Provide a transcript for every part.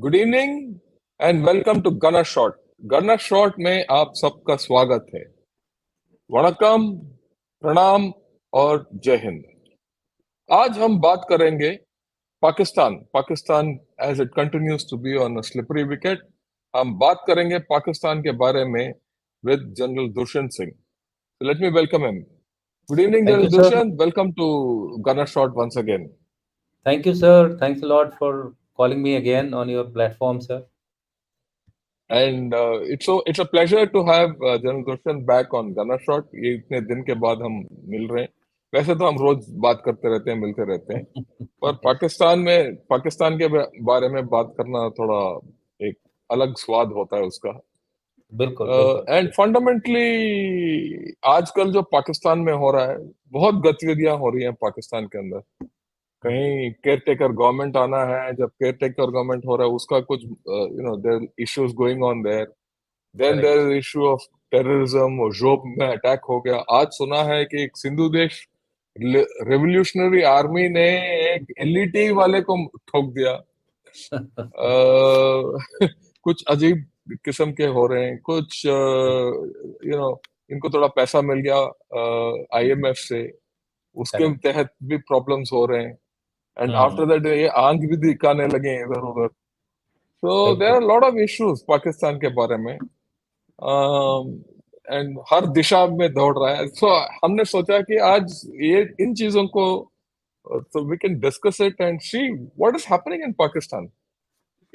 Good evening and welcome to गना shot. गना shot में आप सबका स्वागत है। वणकम, प्रणाम और जय हिंद। आज हम बात करेंगे Pakistan as it continues to be on a slippery wicket. हम बात करेंगे पाकिस्तान के बारे में with general Dushyant Singh. Let me welcome him. Good evening Thank general you, sir. Dushyant, welcome to गना shot once again. Thank you, sir. Thanks a lot for calling me again on your platform, sir. And it's a pleasure to have general Dushyant back on गना shot. ये इतने दिन के बाद हम मिल रहे हैं। वैसे तो हम रोज बात करते रहते हैं, मिलते रहते हैं, पर पाकिस्तान के बारे में बात करना थोड़ा एक अलग स्वाद होता है उसका। बिल्कुल, बिल्कुल। एंड फंडामेंटली आजकल जो पाकिस्तान में हो रहा है, बहुत गतिविधियां हो रही हैं पाकिस्तान के अंदर। कहीं केयर टेकर गवर्नमेंट आना है, जब केयर टेकर गवर्नमेंट हो रहा है उसका कुछ there issues going on there. Then correct. There is issue of terrorism, और जोब में अटैक हो गया। आज सुना है कि एक सिंधु देश रेवोल्यूशनरी आर्मी ने एक एलईटी वाले को ठोक दिया। कुछ अजीब किस्म के हो रहे हैं, कुछ इनको थोड़ा पैसा मिल गया आईएमएफ से, उसके करेक्ट। तहत भी प्रॉब्लम्स हो रहे हैं। एंड आफ्टर दैट ये आंख भी दिखाने लगे इधर उधर। सो देयर बिल्कुल। Are lot of issues Pakistan के बारे में, एंड हर दिशा में दौड़ रहा है। सो हमने सोचा कि आज ये इन चीजों को so we can discuss it and see what is happening in Pakistan.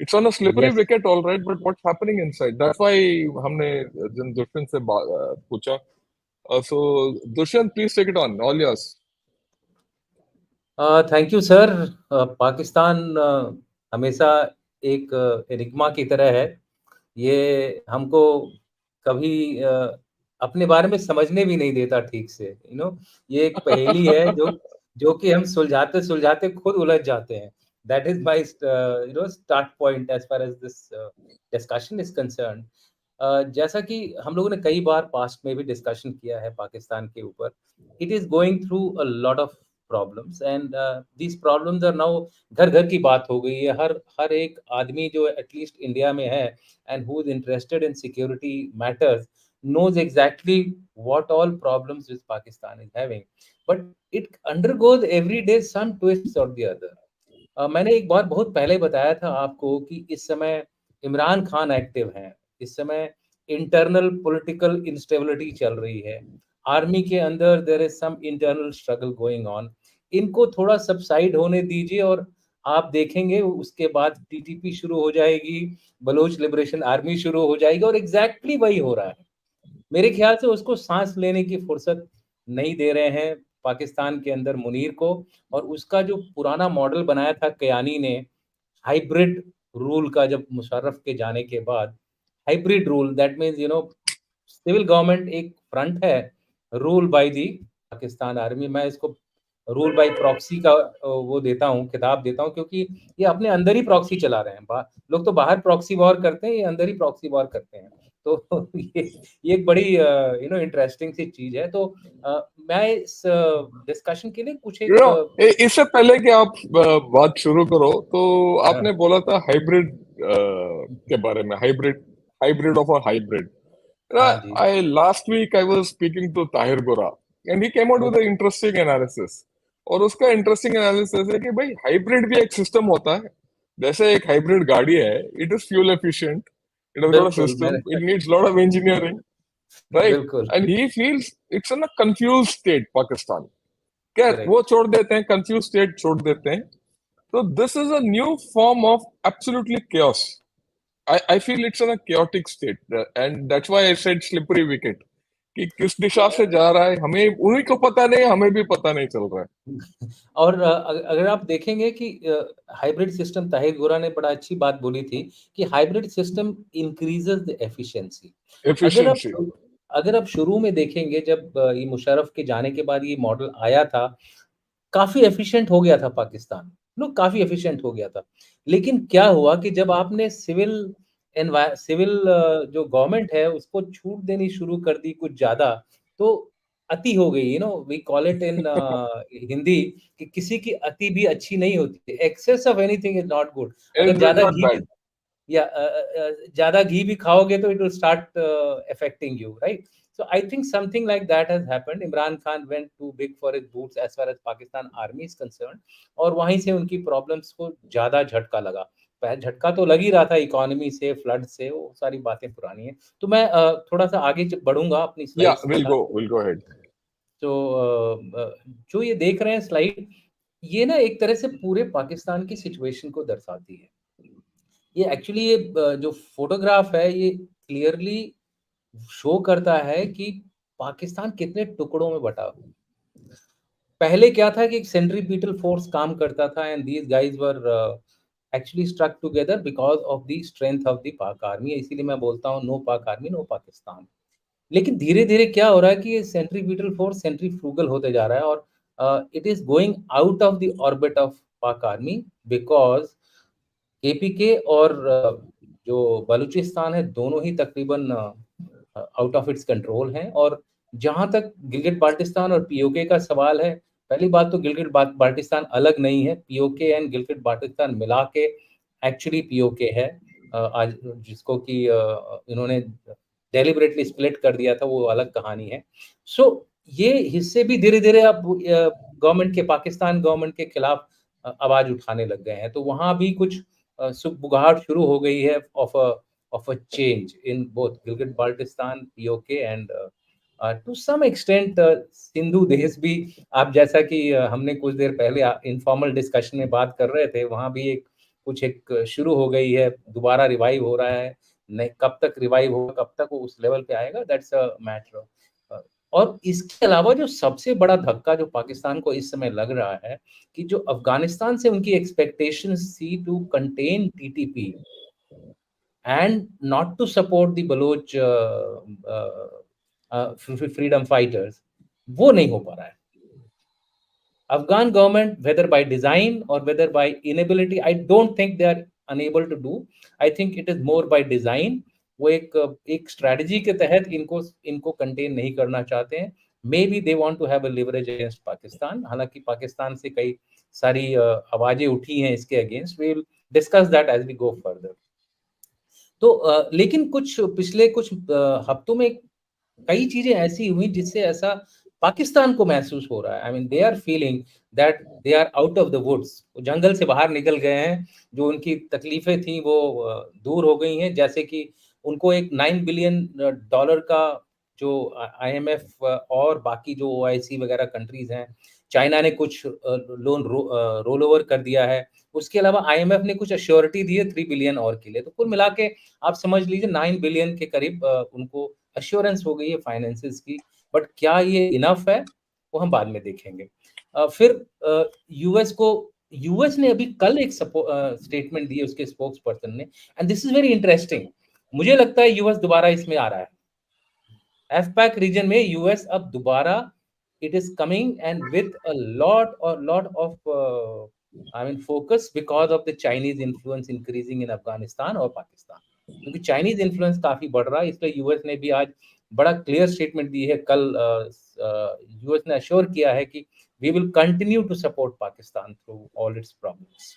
It's on a slippery yes. wicket, all right, but what's happening inside? That's why हमने जन दुष्यंत से पूछा। So Dushyant, please take it on, all yours. Thank you, sir. Pakistan हमेशा एक enigma की तरह है। ये हमको कभी अपने बारे में समझने भी नहीं देता ठीक से। ये एक पहेली है जो कि हम सुलझाते सुलझाते खुद उलझ जाते हैं। That is my start point as far as this discussion is concern. जैसा कि हम लोगों ने कई बार पास्ट में भी डिस्कशन किया है पाकिस्तान के ऊपर, it is going through a lot of problems and these problems are now घर घर की बात हो गई है। हर एक आदमी जो एटलीस्ट इंडिया में है and who is interested in security matters knows exactly what all problems which Pakistan is having, but it undergoes every day some twists or the other. मैंने एक बार बहुत पहले बताया था आपको कि इस समय इमरान खान एक्टिव हैं। इस समय इंटरनल पॉलिटिकल इंस्टेबिलिटी चल रही है। आर्मी के अंदर there is some internal struggle going on. इनको थोड़ा सबसाइड होने दीजिए और आप देखेंगे उसके बाद टीटीपी शुरू हो जाएगी, बलोच लिबरेशन आर्मी शुरू हो जाएगी और एग्जैक्टली वही हो रहा है। मेरे ख्याल से उसको सांस लेने की फुर्सत नहीं दे रहे हैं पाकिस्तान के अंदर मुनीर को। और उसका जो पुराना मॉडल बनाया था कयानी ने, हाइब्रिड रूल का, जब मुशर्रफ के जाने के बाद hybrid rule, that means civil government एक फ्रंट है, rule by the Pakistan army. मैं इसको रूल बाय प्रॉक्सी का वो देता हूँ, खिताब देता हूँ, क्योंकि ये अपने अंदर ही प्रॉक्सी चला रहे हैं। लोग तो बाहर प्रॉक्सी वॉर करते हैं, ये अंदर ही प्रॉक्सी वॉर करते हैं। तो ये एक बड़ी इंटरेस्टिंग सी चीज है। तो मैं इस डिस्कशन के लिए कुछ एक इससे पहले कि आप बात शुरू करो, तो आपने हाँ बोला था हाइब्रिड के बारे में, हाइब्रिड ऑफ अ हाइब्रिड। हाँ जी, I last week I was speaking to Tahir Gora and he came out with okay, an interesting analysis। और उसका इंटरेस्टिंग एनालिसिस है कि भाई हाइब्रिड भी एक सिस्टम होता है। जैसे एक हाइब्रिड गाड़ी है, it is fuel efficient, it has got a बिल्कुल। सिस्टम, मैंने it needs lot of engineering, right? बिल्कुल and he feels it's in a confuse state Pakistan. क्या वो करेक्ट। छोड़ देते हैं, कंफ्यूज स्टेट छोड़ देते हैं। तो this is a new form of absolutely chaos। I feel it's in a chaotic state, and that's why I said slippery wicket, कि किस दिशा से जा रहा है हमें, उन्हीं को पता नहीं, हमें भी पता नहीं चल रहा और अगर आप देखेंगे कि हाइब्रिड सिस्टम, ताहिर गोरा ने बड़ा अच्छी बात बोली थी कि hybrid system increases the efficiency. है। अगर आप एफिशिएंसी। अगर आप शुरू में देखेंगे, जब ये मुशर्रफ के जाने के बाद ये मॉडल आया था, काफ़ी एफ़िशिएंट हो गया था पाकिस्तान, काफ़ी एफ़िशिएंट हो गया था। लेकिन क्या हुआ कि जब आपने सिविल जो गवर्नमेंट है उसको छूट देनी शुरू कर दी कुछ ज़्यादा, तो अति हो गई। We call it in Hindi कि किसी की अति भी अच्छी नहीं होती। Excess of anything is not good. अगर इज ज़्यादा नॉट घी बैड। या ज्यादा घी भी खाओगे तो it will start affecting you, right? So I think something like that has happened. Imran Khan went too big for his boots as far as Pakistan army is concerned, और वहीं से उनकी प्रॉब्लम्स को ज्यादा झटका लगा। झटका तो लग ही रहा था, इकोनॉमी से, फ्लड से, वो सारी बातें पुरानी है। तो मैं थोड़ा सा आगे बढ़ूंगा अपनी Yeah, स्लाइड्स के साथ। we'll go ahead. तो जो ये देख रहे हैं स्लाइड, ये ना एक तरह से पूरे पाकिस्तान की सिचुएशन को दर्शाती है। ये एक्चुअली ये जो फोटोग्राफ है ये क्लियरली शो करता है कि पाकिस्तान कितने टुकड़ों में बटा। पहले क्या था कि एक सेंट्रीपिटल फोर्स काम करता था, and these guys were actually struck together because of the strength of the Pak army. इसीलिए मैं बोलता हूँ नो पाक आर्मी नो पाकिस्तान। लेकिन धीरे धीरे क्या हो रहा है कि ये सेंट्रीपिटल फोर्स सेंट्रीफ्यूगल होते जा रहा है, और it is going out of the orbit of पाक आर्मी, बिकॉज केपीके और जो बलूचिस्तान है दोनों ही तकरीबन आउट ऑफ इट्स कंट्रोल हैं। और जहां तक गिलगित बाल्टिस्तान और पीओके का सवाल है, पहली बात तो गिलगित बाल्टिस्तान अलग नहीं है, पीओके एंड गिलगित बाल्टिस्तान मिला के एक्चुअली पीओके है। आज जिसको कि इन्होंने डेलिबरेटली स्प्लिट कर दिया था, वो अलग कहानी है। सो ये हिस्से भी धीरे धीरे अब गवर्नमेंट के, पाकिस्तान गवर्नमेंट के खिलाफ आवाज उठाने लग गए हैं। तो वहां भी कुछ सुगबुगाहट शुरू हो गई है of a change in both Gilgit Baltistan, POK and to some extent Sindhu देश भी। आप जैसा कि हमने कुछ देर पहले इनफॉर्मल डिस्कशन में बात कर रहे थे, वहां भी एक शुरू हो गई है, दोबारा रिवाइव हो रहा है। नहीं, कब तक रिवाइव होगा, कब तक वो उस लेवल पे आएगा, दैट्स अ मैटर। और इसके अलावा जो सबसे बड़ा धक्का जो पाकिस्तान को इस समय लग रहा है, कि जो अफगानिस्तान से उनकी एक्सपेक्टेशंस थी to contain TTP and not to support the Baloch freedom fighters, वो नहीं हो पा रहा है। Afghan government, whether by design or whether by inability, I don't think they are unable to do. I think it is more by design. वो एक strategy के तहत इनको कंटेन नहीं करना चाहते हैं। Maybe they want to have a leverage against Pakistan. हालांकि पाकिस्तान से कई सारी आवाजें उठी हैं इसके against. We will discuss that as we go further. तो लेकिन पिछले कुछ हफ्तों में कई चीजें ऐसी हुई जिससे ऐसा पाकिस्तान को महसूस हो रहा है। I mean they are feeling that they are out of the woods, जंगल से बाहर निकल गए हैं। जो उनकी तकलीफें थी वो दूर हो गई हैं। जैसे कि उनको एक $9 बिलियन का जो आईएमएफ और बाकी जो ओआईसी वगैरह कंट्रीज हैं, चाइना ने कुछ लोन रोल ओवर कर दिया है। उसके अलावा आईएमएफ ने कुछ अश्योरिटी दी है 3 बिलियन और के लिए। तो कुल मिला के आप समझ लीजिए 9 बिलियन के करीब उनको अश्योरेंस हो गई है फाइनेंसेस की। बट क्या ये इनफ है, वो हम बाद में देखेंगे। फिर यूएस ने अभी कल एक स्टेटमेंट दी है उसके स्पोक्स पर्सन ने, and this is very interesting. मुझे लगता है यूएस दोबारा इसमें आ रहा है। एफपैक रीजन में यूएस अब दोबारा it is coming and with a lot of I mean focus because of the Chinese influence increasing in Afghanistan और पाकिस्तान। क्योंकि चाइनीज इन्फ्लुएंस काफी बढ़ रहा है, इसलिए यूएस ने भी आज बड़ा क्लियर स्टेटमेंट दी है। कल यूएस ने अश्योर किया है कि we will continue to support Pakistan through all its problems.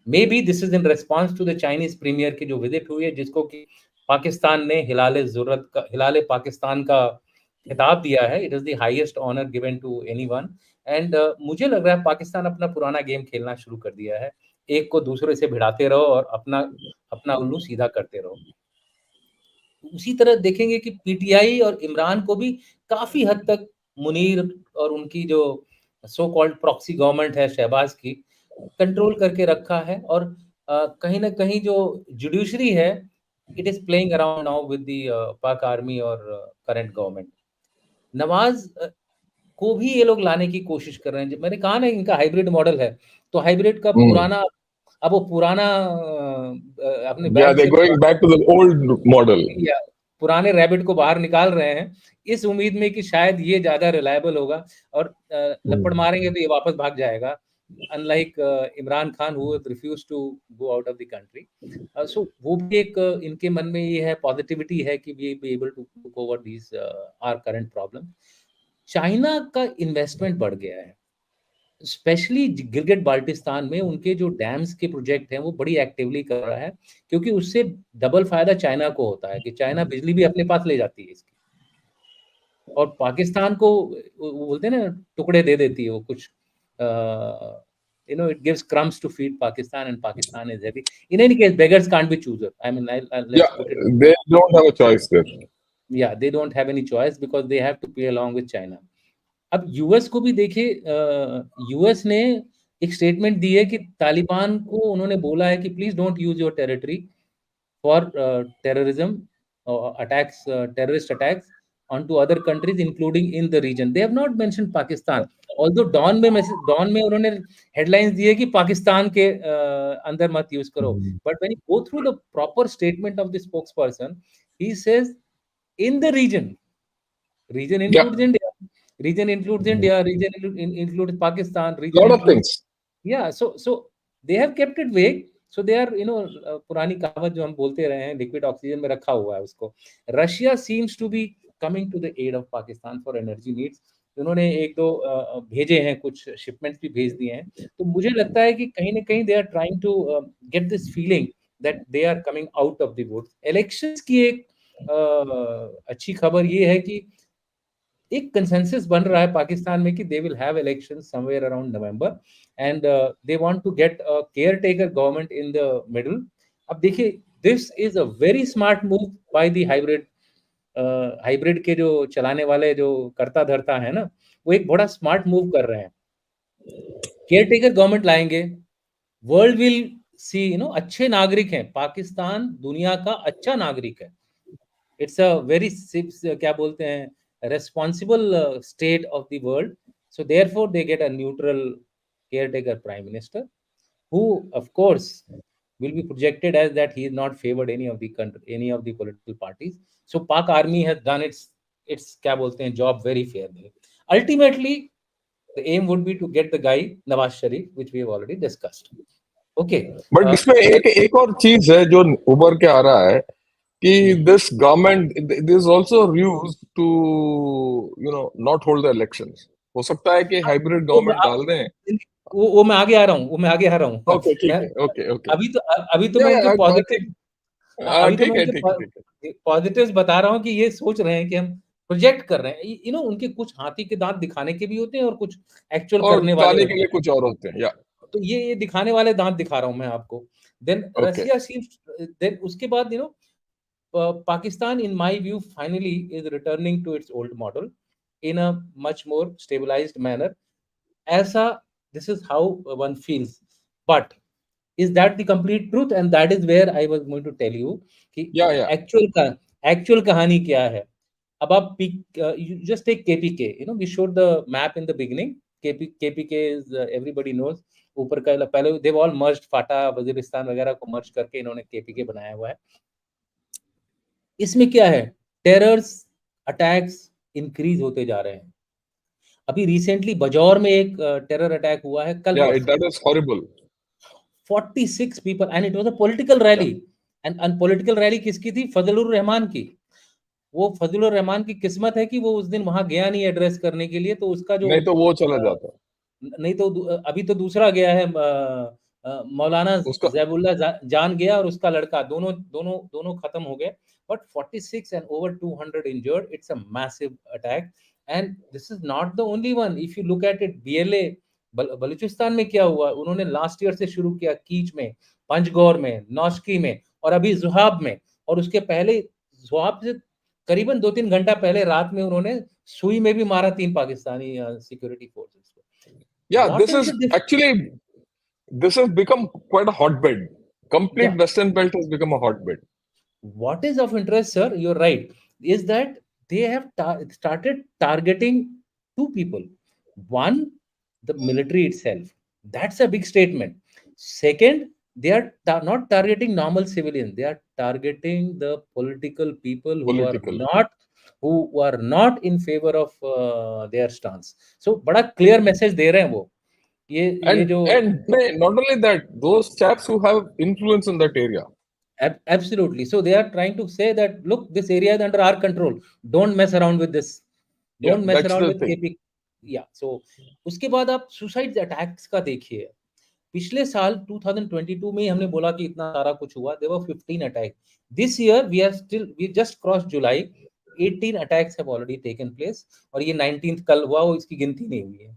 Maybe this is in response to the Chinese premier की जो विजिट हुई है, जिसको कि पाकिस्तान ने हिलाले पाकिस्तान का खिताब दिया है। It is the highest honour given to anyone. And मुझे लग रहा है पाकिस्तान अपना पुराना गेम खेलना शुरू कर दिया है। एक को दूसरे से भिड़ाते रहो और अपना अपना उल्लू सीधा करते रहो। उसी तरह देखेंगे कि पीटीआई और इमरान को भी काफी हद तक मुनीर और उनकी जो सो कॉल्ड प्रॉक्सी गवर्नमेंट है शहबाज की, कंट्रोल करके रखा है। और कहीं ना कहीं जो जुडिशरी है, it is playing around now with the Pak army और करंट गवर्नमेंट। नवाज को भी ये लोग लाने की कोशिश कर रहे हैं। जब मैंने कहा ना इनका हाइब्रिड मॉडल है, तो हाइब्रिड का पुराना, अब वो पुराना अपने Yeah, बैग they're से going back to the old model. या पुराने रैबिट को बाहर निकाल रहे हैं, इस उम्मीद में कि शायद ये ज्यादा रिलायबल होगा और लपड़ मारेंगे तो ये वापस भाग जाएगा, unlike Imran Khan who refuse to go out of the country. So वो भी एक इनके मन में ये है, पॉजिटिविटी है कि we be able to over these are current problem. China का इन्वेस्टमेंट बढ़ गया है। स्पेशली गिलगिट बाल्टिस्तान में उनके जो डैम्स के प्रोजेक्ट हैं वो बड़ी एक्टिवली कर रहा है, क्योंकि उससे डबल फायदा चाइना को होता है कि चाइना बिजली भी अपने पास ले जाती है इसकी, और पाकिस्तान को वो बोलते हैं ना टुकड़े दे देती है वो कुछ, it gives crumbs to feed Pakistan, and Pakistan is heavy. In any case, beggars can't be choosers. I mean, let's Yeah, put it. they don't have a choice there. Yeah, they don't have any choice because they have to play along with China. अब US को भी देखे, US ने एक statement दी है कि तालिबान को उन्होंने बोला है कि please don't use your territory for terrorism attacks, terrorist attacks onto other countries including in the region. They have not mentioned Pakistan, although Dawn में उन्होंने हेडलाइंस दी है कि पाकिस्तान के अंदर मत यूज करो, but when you go through the proper statement of the spokesperson, he says in the region. Region Yeah, includes India. Region includes India. Region includes Pakistan. Region lot of includes, things. yeah. So they have kept it vague. So they are, पुरानी कहावत जो हम बोलते रहे हैं, liquid oxygen में रखा हुआ है उसको. Russia seems to be coming to the aid of Pakistan for energy needs. उन्होंने एक दो भेजे हैं, कुछ शिपमेंट्स भी भेज दिए हैं. तो मुझे लगता है कि कहीं ना कहीं they are trying to get this feeling that they are coming out of the woods. Elections की एक अच्छी खबर ये है कि एक कंसेंसस बन रहा है पाकिस्तान में कि they will have elections somewhere around November, and they want to get a caretaker government in the middle. अब देखिए, this is a very smart move by the hybrid के जो चलाने वाले जो करता धरता है ना, वो एक बड़ा स्मार्ट मूव कर रहे हैं. केयर टेकर गवर्नमेंट लाएंगे, वर्ल्ड विल सी, अच्छे नागरिक हैं, पाकिस्तान दुनिया का अच्छा नागरिक है. इट्स अ वेरी, क्या बोलते हैं, responsible state of the world. So therefore they get a neutral caretaker prime minister, who of course will be projected as that he is not favored any of the country, any of the political parties. So Pak army has done its क्या बोलते हैं, job very fairly. Ultimately the aim would be to get the guy Nawaz Sharif, which we have already discussed. Okay. But इसमें एक और चीज है जो उभर के आ रहा है कि this government is also used to not hold the elections. हो सकता है कि हाइब्रिड गवर्नमेंट डाल दें. वो मैं आगे आ रहा हूँ, वो मैं आगे आ रहा हूँ. ओके, ठीक है. Okay, okay. अभी तो मैं उनके पॉजिटिव, अभी तो मैं ठीक है, ठीक है, ठीक है. उनके पॉजिटिव्स बता रहा हूँ कि ये सोच रहे हैं कि हम प्रोजेक्ट कर रहे हैं. उनके कुछ हाथी के दांत दिखाने के भी होते हैं और कुछ एक्चुअल और करने वाले खाने होते के लिए हैं. कुछ और होते हैं. या तो ये दिखाने वाले दांत दिखा रहा हूँ मैं आपको. Then okay. Russia seems, then उसके बाद Pakistan, in my view, finally is returning to its old model in a much more stabilized manner. ऐसा, this is how one feels. But is that the complete truth? And that is where I was going to tell you कि या actual कहानी क्या है. अब आप you just take KPK. We showed the map in the beginning. KPK is everybody knows. ऊपर का पहले they've all merged, फाटा वजीरिस्तान वगैरह को मर्ज करके इन्होंने KPK बनाया हुआ है. इसमें क्या है, टेरर्स अटैक्स इंक्रीज होते जा रहे हैं. अभी रिसेंटली बजौर में एक टेरर अटैक हुआ है कल परसों. That is horrible. 46 people and it was a political rally. and political rally किसकी थी? फजलुर रहमान की. वो फजलुर रहमान की किस्मत है कि वो उस दिन वहां गया नहीं एड्रेस करने के लिए, तो उसका जो नहीं तो वो चला जाता. नहीं तो अभी तो दूसरा गया है, मौलाना उसका जैबुल्ला जान गया और उसका लड़का, दोनों दोनों दोनों खत्म हो गए. But 46 and over 200 injured, it's a massive attack. And this is not the only one. If you look at it, BLA Balochistan में क्या हुआ, उन्होंने लास्ट ईयर से शुरू किया, कीच में, पंजगौर में, नौशकी में, और अभी जुहाब में, और उसके पहले जुहाब से करीबन 2-3 घंटा पहले रात में उन्होंने सुई में भी मारा 3 पाकिस्तानी सिक्योरिटी फोर्सेस को. Yeah, this has become quite a hotbed. Complete Yeah. Western belt has become a hotbed. What is of interest, sir, you're right, is that they have started targeting two people. One, the military itself. That's a big statement. Second, they are not targeting normal civilians. They are targeting the political people who are not in favor of their stance. So, बड़ा clear message दे रहे हैं वो. ये जो And not only that, those chaps who have influence in that area. Absolutely. So they are trying to say that, look, this area is under our control. Don't mess around with this. Yeah, Don't mess that's around the with thing. KP. या सो उसके बाद आप suicide attacks का देखिए। पिछले साल 2022 में ही हमने बोला कि इतना सारा कुछ हुआ, there were 15 attack. This year we just cross July, 18 attacks have already taken place, और ये 19th कल हुआ, वो इसकी गिनती नहीं हुई है।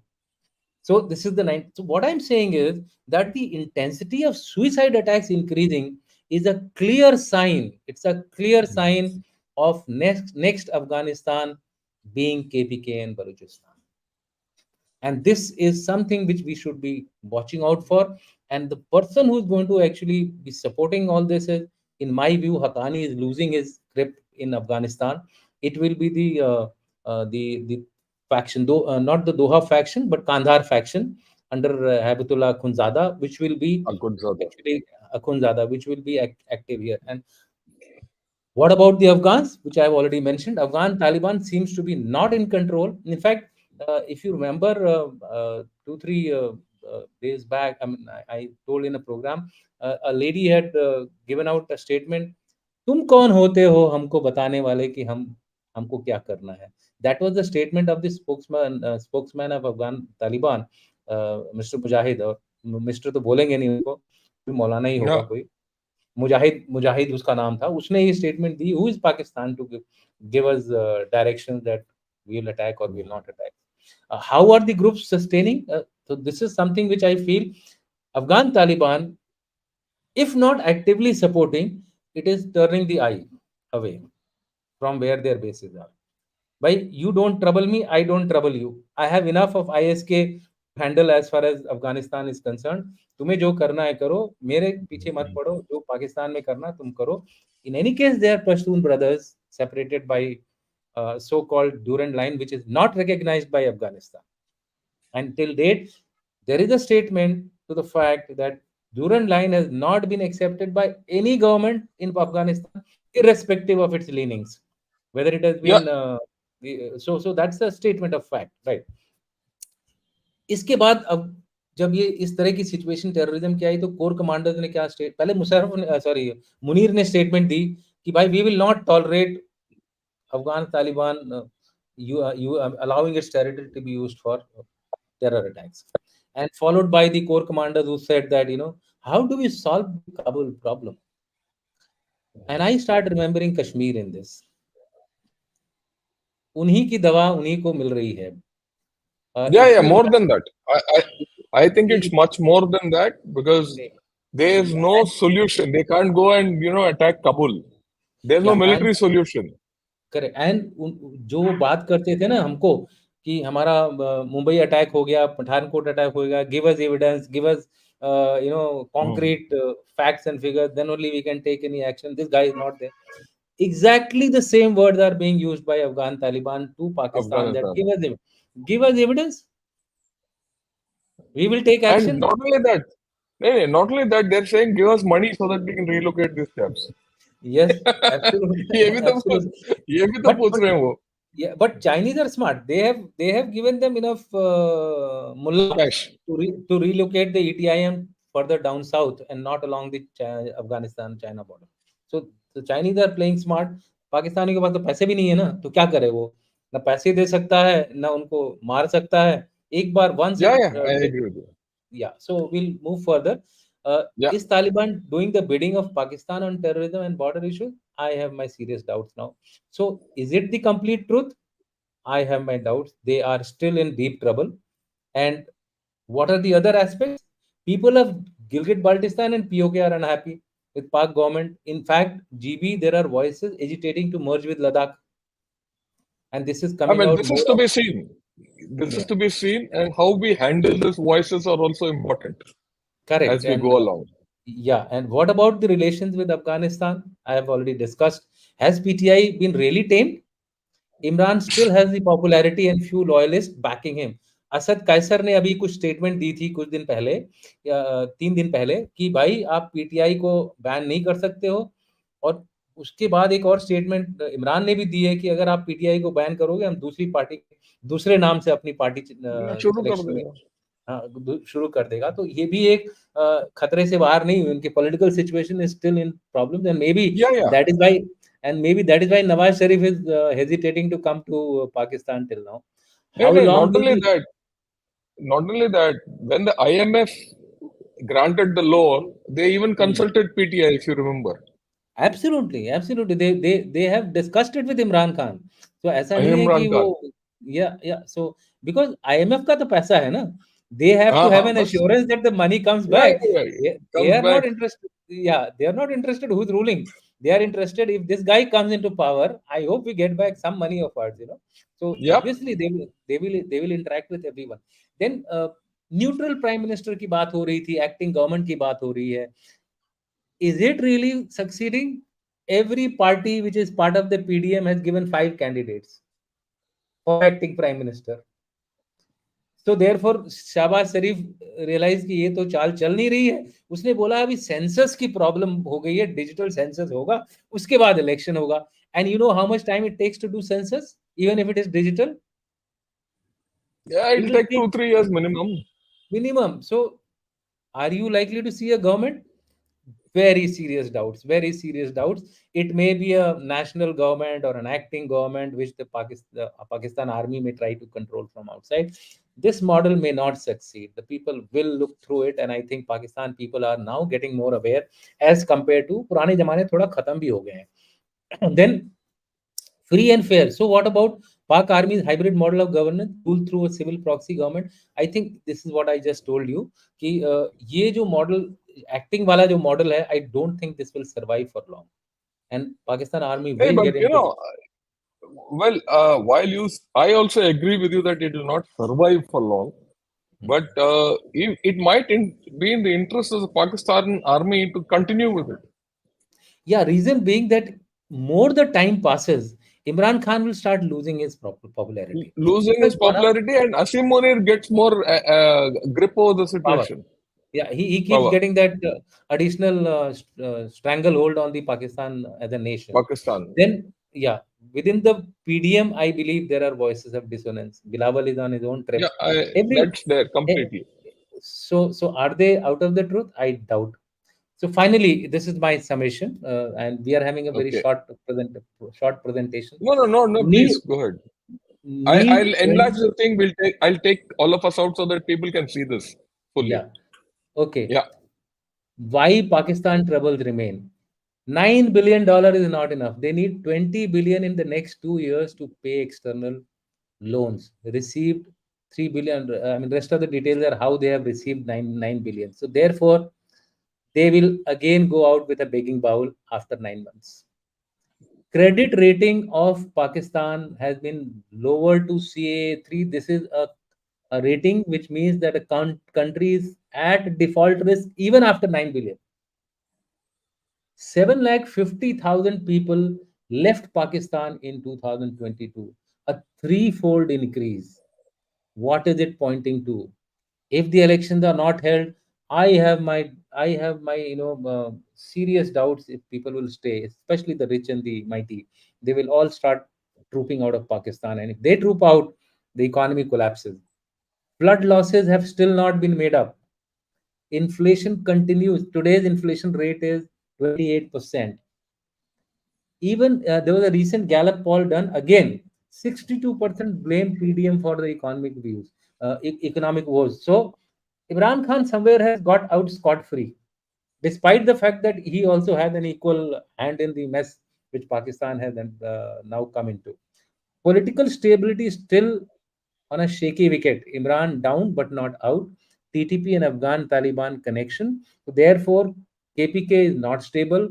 So this is the ninth. So what I'm saying is that the intensity of suicide attacks increasing is a clear sign. It's a clear sign of next Afghanistan being KPK and Balochistan. And this is something which we should be watching out for. And the person who's going to actually be supporting all this is, in my view, Haqqani is losing his grip in Afghanistan. It will be the faction, though not the Doha faction, but Kandahar faction under Habibatullah Akhundzada, which will be Akhundzada. actually Akhundzada, which will be active here. And what about the Afghans, which I have already mentioned? Afghan Taliban seems to be not in control. In fact, if you remember, 2 3 days back, I told in a program, a lady had given out a statement. तुम कौन होते हो हमको बताने वाले कि हमको क्या करना है? That was the statement of the spokesman of Afghan Taliban, Mr. Mujahid. और मिस्टर तो बोलेंगे नहीं उनको, मौलाना ही होगा Yeah. कोई। मुजाहिद उसका नाम था। उसने ये स्टेटमेंट दी, who is Pakistan to give us directions that we will attack और we will not attack. How are the groups sustaining? So this is something which I feel Afghan Taliban, if not actively supporting, it is turning the eye away from where their bases are. Bhai, you don't trouble me, I don't trouble you. I have enough of ISK to handle as far as Afghanistan is concerned. तुम्हें जो करना है करो, मेरे पीछे मत पड़ो, जो पाकिस्तान में करना तुम करो. In any case, they are Pashtun brothers separated by so-called Durand line, which is not recognized by Afghanistan. Until date, there is a statement to the fact that Durand line has not been accepted by any government in Afghanistan, irrespective of its leanings, whether it has Yeah. been so that's a statement of fact, right? इसके बाद अब जब ये इस तरह की situation terrorism की आई, तो कोर कमांडर्स ने क्या पहले मुनीर ने स्टेटमेंट दी कि भाई we will not tolerate Afghan Taliban you allowing its territory to be used for terror attacks, and followed by the core commanders who said that, how do we solve the Kabul problem? And I start remembering Kashmir in this. उन्हीं की दवा उन्हीं को मिल रही है. Yeah, If yeah, you more remember, than that. I think it's much more than that, because there's no solution. They can't go and, attack Kabul. There's no yeah, and military solution. Correct. And जो वो बात करते थे ना हमको कि हमारा Mumbai attack हो गया, पठानकोट अटैक हो गया, give us evidence, give us concrete facts and figures, then only we can take any action. This guy is not there. Exactly the same words are being used by Afghan Taliban to Pakistan, that Afghanistan. give us evidence, we will take And action. not only that, not only that, they're saying give us money so that we can relocate these chaps. Yes, absolutely. ये भी तो Absolutely. ये भी तो पूछ But रहे हैं वो. yeah, but Chinese are smart. They have given them enough mullah Cash. to relocate the ETIM further down south and not along the Afghanistan China border. So the Chinese are playing smart. Pakistani के पास तो पैसे भी नहीं है ना, तो क्या करे वो? ना पैसे दे सकता है, ना उनको मार सकता है. एक बार once Yeah, it yeah, I agree with you. yeah, so we'll move further. Yeah. Is Taliban doing the bidding of Pakistan on terrorism and border issues? I have my serious doubts now. So is it the complete truth? I have my doubts. They are still in deep trouble. And what are the other aspects? People of Gilgit Baltistan and POK are unhappy with Pak government. In fact, GB, there are voices agitating to merge with Ladakh. And this is I coming mean, out this is more to of, be seen. This is yeah, to be seen, and how we handle these voices are also important correct. as we And go along. yeah, and what about the relations with Afghanistan? I have already discussed. Has PTI been really tamed? Imran still has the popularity and few loyalist backing him. Asad Qaiser ने अभी कुछ statement दी थी कुछ दिन पहले, 3 दिन पहले, कि भाई आप पीटीआई को बैन नहीं कर सकते हो. और उसके बाद एक और स्टेटमेंट इमरान ने भी दी है कि अगर आप पीटीआई को बैन करोगे, हम दूसरी पार्टी, दूसरे नाम से अपनी पार्टी शुरू कर सिलेक्शन में देगा. शुरू कर देगा. तो ये भी एक खतरे से बाहर नहीं हुई. उनकी political situation is still in problems, and may be Yeah, yeah. That is why Nawaz Sharif is hesitating to come to Pakistan till now. How No, long will the not only that, when the IMF granted the loan, they even Hmm. consulted PTI, if you remember. Absolutely, absolutely. They have discussed it with Imran Khan. So ऐसा नहीं है कि Imran वो Khan. yeah. So because IMF का तो पैसा है ना, they have to हाँ have हाँ an बस assurance that the money comes yeah, back. yeah, yeah. They Comes are not back. interested. Yeah, they are not interested who's ruling. They are interested if this guy comes into power. I hope we get back some money of ours. So Yep. obviously they will interact with everyone. Then neutral prime minister की बात हो रही थी, acting government की बात हो रही है. Is it really succeeding? Every party which is part of the PDM has given 5 candidates for acting prime minister. So therefore Shehbaz Sharif realise कि ये तो चाल चल नहीं रही है. उसने बोला अभी सेंसस की प्रॉब्लम हो गई है, डिजिटल सेंसस होगा, उसके बाद इलेक्शन होगा. And you know how much time it takes to do census even if it is digital? Yeah, it it'll will take take 2 3 years minimum. minimum. So are you likely to see a government? Very serious doubts, very serious doubts. It may be a national government or an acting government which the Pakistan army may try to control from outside. This model may not succeed. The people will look through it, and I think Pakistan people are now getting more aware as compared to पुराने जमाने थोड़ा खत्म भी हो गए हैं. Then free and fair. So what about Pak Army's hybrid model of governance ruled through a civil proxy government? I think this is what I just told you कि ये जो मॉडल एक्टिंग वाला जो मॉडल है, I don't think this will survive for long, and Pakistan Army Hey, will but get into. well, I also agree with you that it will not survive for long. But it might be in the interest of the Pakistan army to continue with it. Yeah, reason being that more the time passes, Imran Khan will start losing his popularity Losing because his one of popularity, and Asim Munir gets more grip over the power. situation. Yeah, he keeps Power. getting that additional stranglehold on the Pakistan as a nation. Pakistan. Then, yeah, within the PDM, I believe there are voices of dissonance. Bilawal is on his own Yeah, trip. Every that's there eh, completely. so are they out of the truth? I doubt. So finally, this is my summation, and we are having a very Okay. short presentation. No. Please Need go ahead. I'll need enlarge 20, the thing. I'll take all of us out so that people can see this fully. yeah, okay. Yeah. Why Pakistan troubles remain? $9 billion is not enough. They need 20 billion in the next 2 years to pay external loans. Received 3 billion. I mean, rest of the details are how they have received nine billion. So therefore, they will again go out with a begging bowl after 9 months. Credit rating of Pakistan has been lowered to CA3. This is a rating which means that a country is at default risk even after 9 billion. 750,000 people left Pakistan in 2022, a threefold increase. What is it pointing to? If the elections are not held, I have my serious doubts if people will stay, especially the rich and the mighty. They will all start trooping out of Pakistan, and if they troop out, the economy collapses. Flood losses have still not been made up. Inflation continues. Today's inflation rate is 28%. Even there was a recent Gallup poll done again. 62% blame PDM for the economic views, economic woes. So Imran Khan somewhere has got out scot free, despite the fact that he also had an equal hand in the mess which Pakistan has now come into. Political stability is still on a shaky wicket. Imran down but not out. TTP and Afghan Taliban connection. So therefore, KPK is not stable.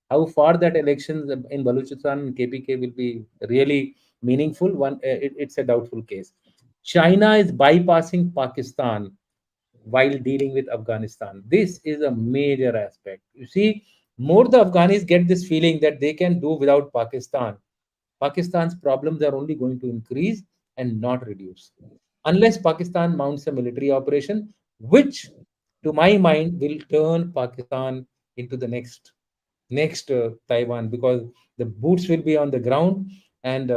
How far that elections in Balochistan and KPK will be really meaningful, it's a doubtful case. China is bypassing Pakistan while dealing with Afghanistan. This is a major aspect. You see, more the Afghanis get this feeling that they can do without Pakistan. Pakistan's problems are only going to increase and not reduce. Unless Pakistan mounts a military operation, which to my mind will turn Pakistan into the next Taiwan, because the boots will be on the ground, and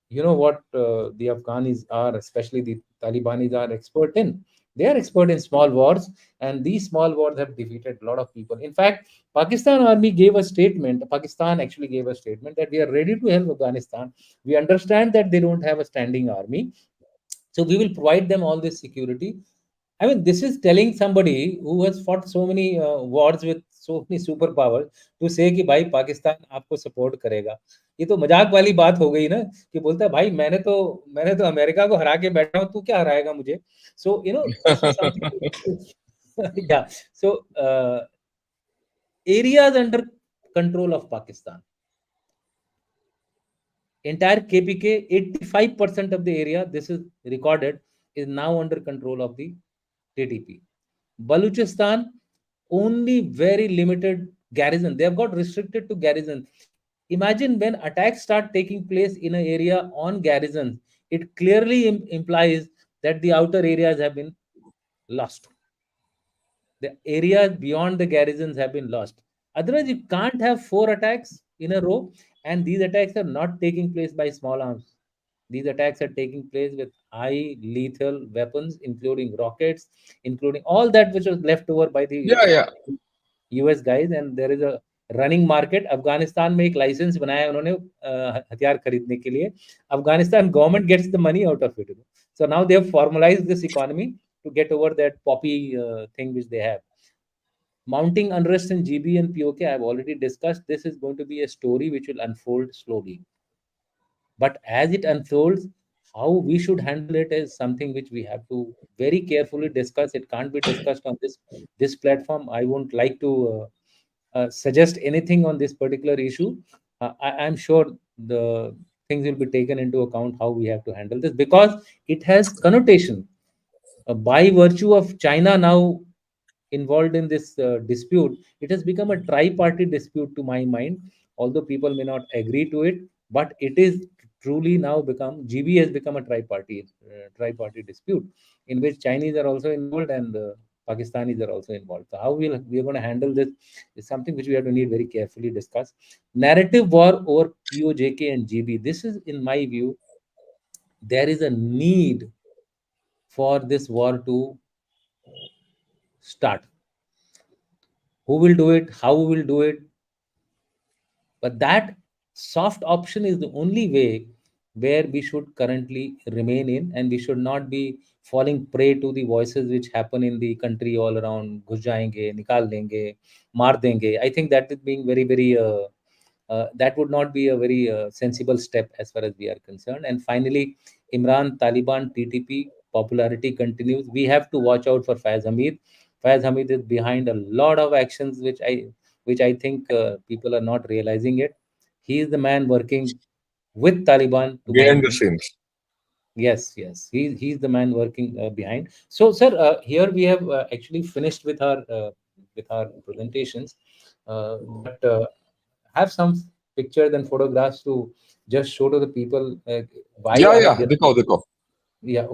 you know what the Afghanis are, especially the Talibanis, are expert in. They are expert in small wars, and these small wars have defeated a lot of people. In fact, Pakistan army gave a statement. Pakistan actually gave a statement that we are ready to help Afghanistan. We understand that they don't have a standing army, So we will provide them all this security. I mean, this is telling somebody who has fought so many wars with so many superpowers to say कि भाई पाकिस्तान आपको support करेगा. ये तो मजाक वाली बात हो गई ना, कि बोलता है भाई मैंने तो अमेरिका को हरा के बैठा हूँ, तू क्या हराएगा मुझे. So this is something. Yeah. So areas under control of Pakistan. Entire KPK, 85% of the area, this is recorded, is now under control of the TTP. Baluchistan, only very limited garrison. They have got restricted to garrison. Imagine when attacks start taking place in an area on garrisons, it clearly implies that the outer areas have been lost. The areas beyond the garrisons have been lost. Otherwise, you can't have 4 attacks in a row, and these attacks are not taking place by small arms. These attacks are taking place with high lethal weapons, including rockets, including all that which was left over by the Yeah, yeah. US guys. And there is a running market. Afghanistan में एक licence बनाया है उन्होंने हथियार खरीदने के लिए. Afghanistan government gets the money out of it. So now they have formalized this economy to get over that poppy thing which they have. Mounting unrest in GB and POK, I have already discussed. This is going to be a story which will unfold slowly. But as it unfolds, how we should handle it is something which we have to very carefully discuss. It can't be discussed on this platform. I won't like to suggest anything on this particular issue. I'm sure the things will be taken into account how we have to handle this, because it has connotation. By virtue of China now involved in this dispute, it has become a tri-party dispute to my mind. Although people may not agree to it, but it is truly now become, GB has become a tri-party dispute in which Chinese are also involved and Pakistanis are also involved. So how we are going to handle this is something which we have to need very carefully discuss. Narrative war over POJK and GB. This is, in my view, there is a need for this war to start. Who will do it? How we will do it? But that soft option is the only way where we should currently remain in, and we should not be falling prey to the voices which happen in the country all around. घुस जाएंगे, निकाल देंगे, मार देंगे. I think that is being very that would not be a very sensible step as far as we are concerned. And finally, Imran, Taliban, TTP popularity continues. We have to watch out for Faiz Hamid. Faiz Hamid is behind a lot of actions which I think people are not realizing it. He is the man working with Taliban, to my Behind the mind. scenes. Yes, yes, he's the man working behind. So, sir, here we have actually finished with our presentations, but have some pictures and photographs to just show to the people why Yeah, I have yeah. दिखाओ दिखाओ.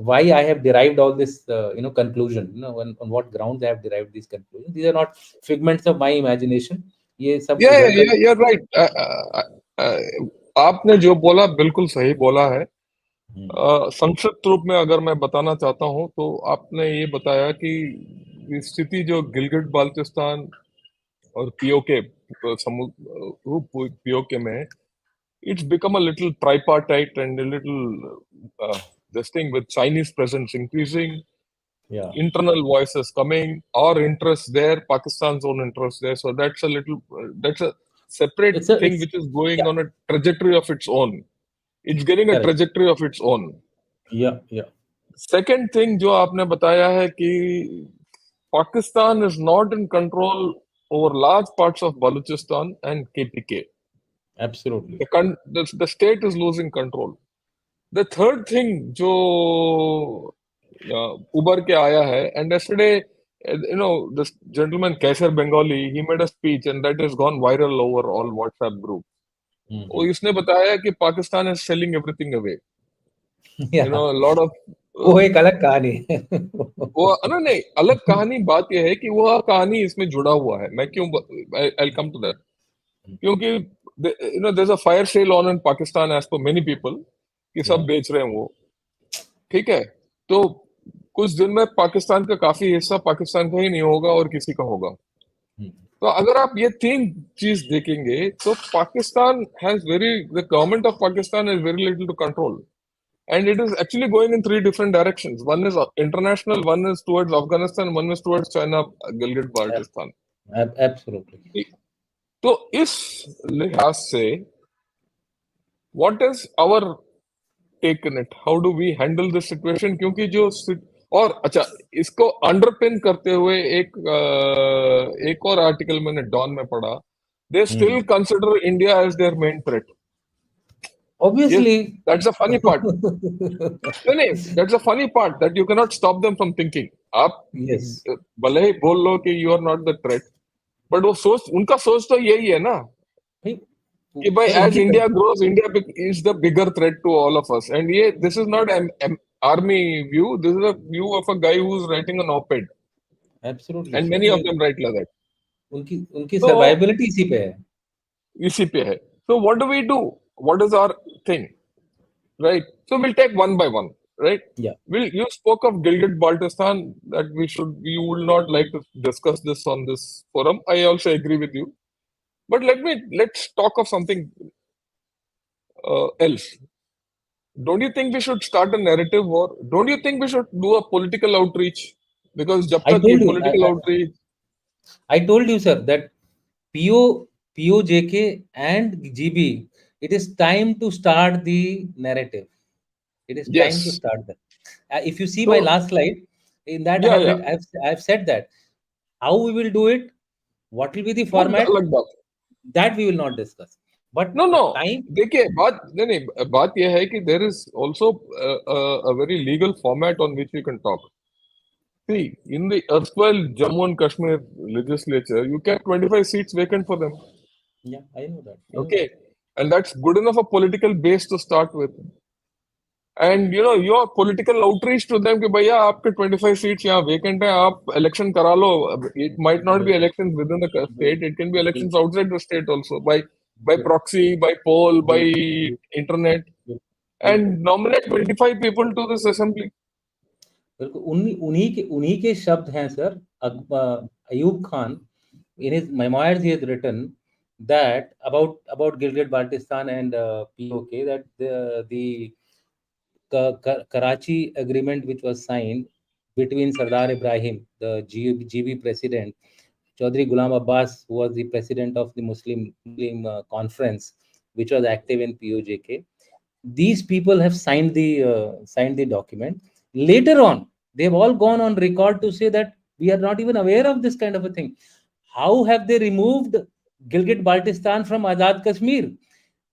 why I have derived all this conclusion. On what grounds I have derived these conclusions. These are not figments of my imagination. ये सब Yeah, उधर yeah, का. yeah, you're right. आपने जो बोला बिल्कुल सही बोला है. संक्षिप्त रूप में अगर मैं बताना चाहता हूं तो आपने ये बताया कि ये स्थिति जो गिलगिट बाल्टिस्तान और पीओके पीओके में it's become a little tripartite and a little this thing with Chinese presence increasing, Yeah, internal voices coming, our interest there, Pakistan's own interest there. So that's a little that's a separate thing it's which is going yeah, on a trajectory of its own. It's getting a correct. trajectory of its own. Yeah, yeah, Second thing जो आपने बताया है कि Pakistan is not in control over large parts of Balochistan and KPK. absolutely. The state is losing control. The third thing जो उबर के आया है, and yesterday, this gentleman Kaisar Bengali, he made a speech and that has gone viral over all WhatsApp groups. वो इसने बताया कि Pakistan is selling everything away. Yeah, A lot of वो एक अलग कहानी है. वो नहीं अलग कहानी. बात यह है कि वो कहानी इसमें जुड़ा हुआ है. मैं क्यों I'll come to that. क्योंकि there's a fire sale on in Pakistan as per many people कि सब Yeah. बेच रहे हैं वो. ठीक है, तो कुछ दिन में पाकिस्तान का काफी हिस्सा पाकिस्तान का ही नहीं होगा और किसी का होगा. तो अगर आप ये तीन चीज देखेंगे तो Pakistan has the government of Pakistan has very little to control. and it is actually going in three different directions. One is international, one is towards Afghanistan, one is towards China, Gilgit Baltistan. Absolutely. तो इस लिहाज से what is our take in it? How do we handle this situation? क्योंकि जो और अच्छा, इसको अंडरपिन करते हुए एक और आर्टिकल मैंने डॉन में पढ़ा. They still consider India as their main threat. Obviously. Yes, that's the funny part. नहीं, that's the funny part that you cannot stop them from thinking. आप भले ही बोल लो कि you are not the threat, but वो सोच, उनका सोच तो यही है ना कि भाई as India grows, India is the bigger threat to all of us. And ये this is not an army view. This is a view of a guy who's writing an op-ed. Absolutely. And many of them write like that. उनकी survivability इसी पे है. इसी पे है. So what do we do? What is our thing? Right. So we'll take one by one. Right. Yeah. You spoke of Gilgit Baltistan that we would not like to discuss this on this forum. I also agree with you. But let's talk of something else. Don't you think we should start a narrative war? Don't you think we should do a political outreach? Because jab tak ye political outreach. I told you, sir, that POJK and GB, it is time to start the narrative. It is time to start that. If you see my last slide, in that I've said that how we will do it, what will be the format, that we will not discuss. But no. देखिए बात यह है कि there is also a very legal format on which we can talk. See, in the erstwhile Jammu and Kashmir legislature, you kept 25 seats vacant for them. Yeah, I know that. Okay, and that's good enough a political base to start with. And your political outreach to them कि भैया आपके 25 seats यहाँ vacant हैं, आप election करा लो. It might not be elections within the state, it can be elections outside the state also, by proxy, by poll, by internet, and nominate 25 people to this assembly. उन्हीं के शब्द हैं sir. Ayub Khan, in his memoirs he has written that about Gilgit Baltistan and POK, that the Karachi agreement which was signed between Sardar Ibrahim, the GB president, Chaudhry Ghulam Abbas, who was the president of the Muslim conference, which was active in POJK. These people have signed the document. Later on, they've all gone on record to say that we are not even aware of this kind of a thing. How have they removed Gilgit Baltistan from Azad Kashmir?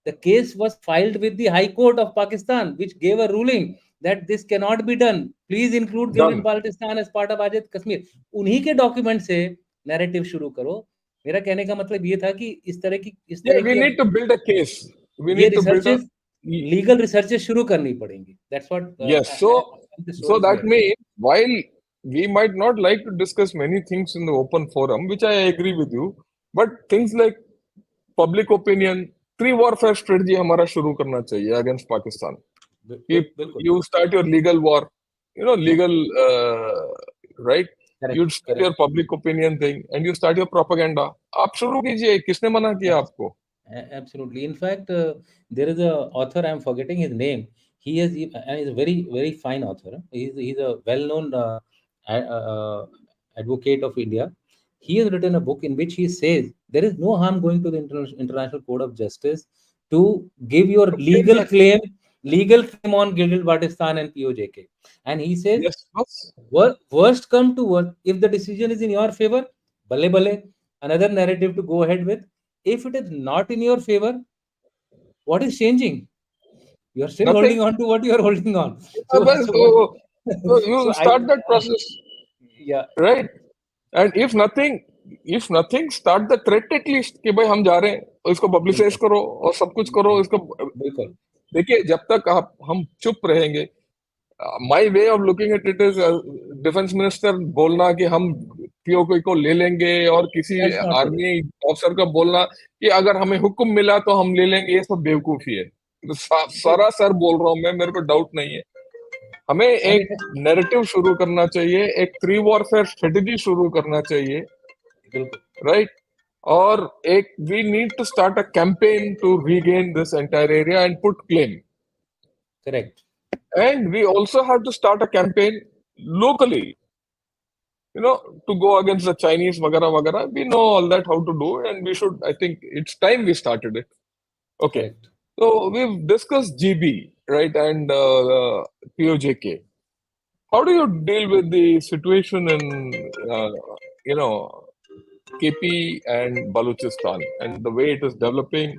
The case was filed with the High Court of Pakistan, which gave a ruling that this cannot be done. Please include Gilgit Baltistan as part of Azad Kashmir. उन्हीं के document से narrative शुरू करो. मेरा कहने का मतलब ये था कि इस तरह की we need to build a case. We need to build a legal researches शुरू करनी पड़ेंगी. That's what. Yes. So that means while we might not like to discuss many things in the open forum, which I agree with you, but things like public opinion, pre-warfare strategy हमारा शुरू करना चाहिए against Pakistan. You start your legal war, legal, right? You start your public opinion thing and you start your propaganda. आप शुरू कीजिए, किसने मना किया आपको? Absolutely. In fact, there is a author, I'm forgetting his name. He is a very, very fine author. He's a well-known advocate of India. He has written a book in which he says there is no harm going to the International Court of Justice to give your legal claim on Gilgit Baltistan and POJK. And he says, worst come to worst, if the decision is in your favor, bale, another narrative to go ahead with. If it is not in your favor, what is changing? You are still holding on to what you are holding on. So you start that process. Yeah. Right. And if nothing, start the threat at least कि भाई हम जा रहे हैं, इसको publicise करो और सब कुछ करो इसको. बिल्कुल. देखिए जब तक हम चुप रहेंगे, my way of looking at it is defence minister बोलना कि हम पीओके को ले लेंगे और किसी आर्मी ऑफिसर का बोलना कि अगर हमें हुक्म मिला तो हम ले लेंगे, ये सब बेवकूफी है. सर बोल रहा हूं मैं, मेरे को डाउट नहीं है. हमें एक नैरेटिव शुरू करना चाहिए, एक प्री वॉरफेयर स्ट्रेटेजी शुरू करना चाहिए, राइट? और एक we need to start a campaign to regain this entire area and put claim. Correct. And we also have to start a campaign locally, to go against the Chinese, vagara, vagara. We know all that, how to do it, and we should, I think it's time we started it. Okay. Correct. So we've discussed GB, right, and POJK. How do you deal with the situation in, KP and Balochistan and the way it is developing?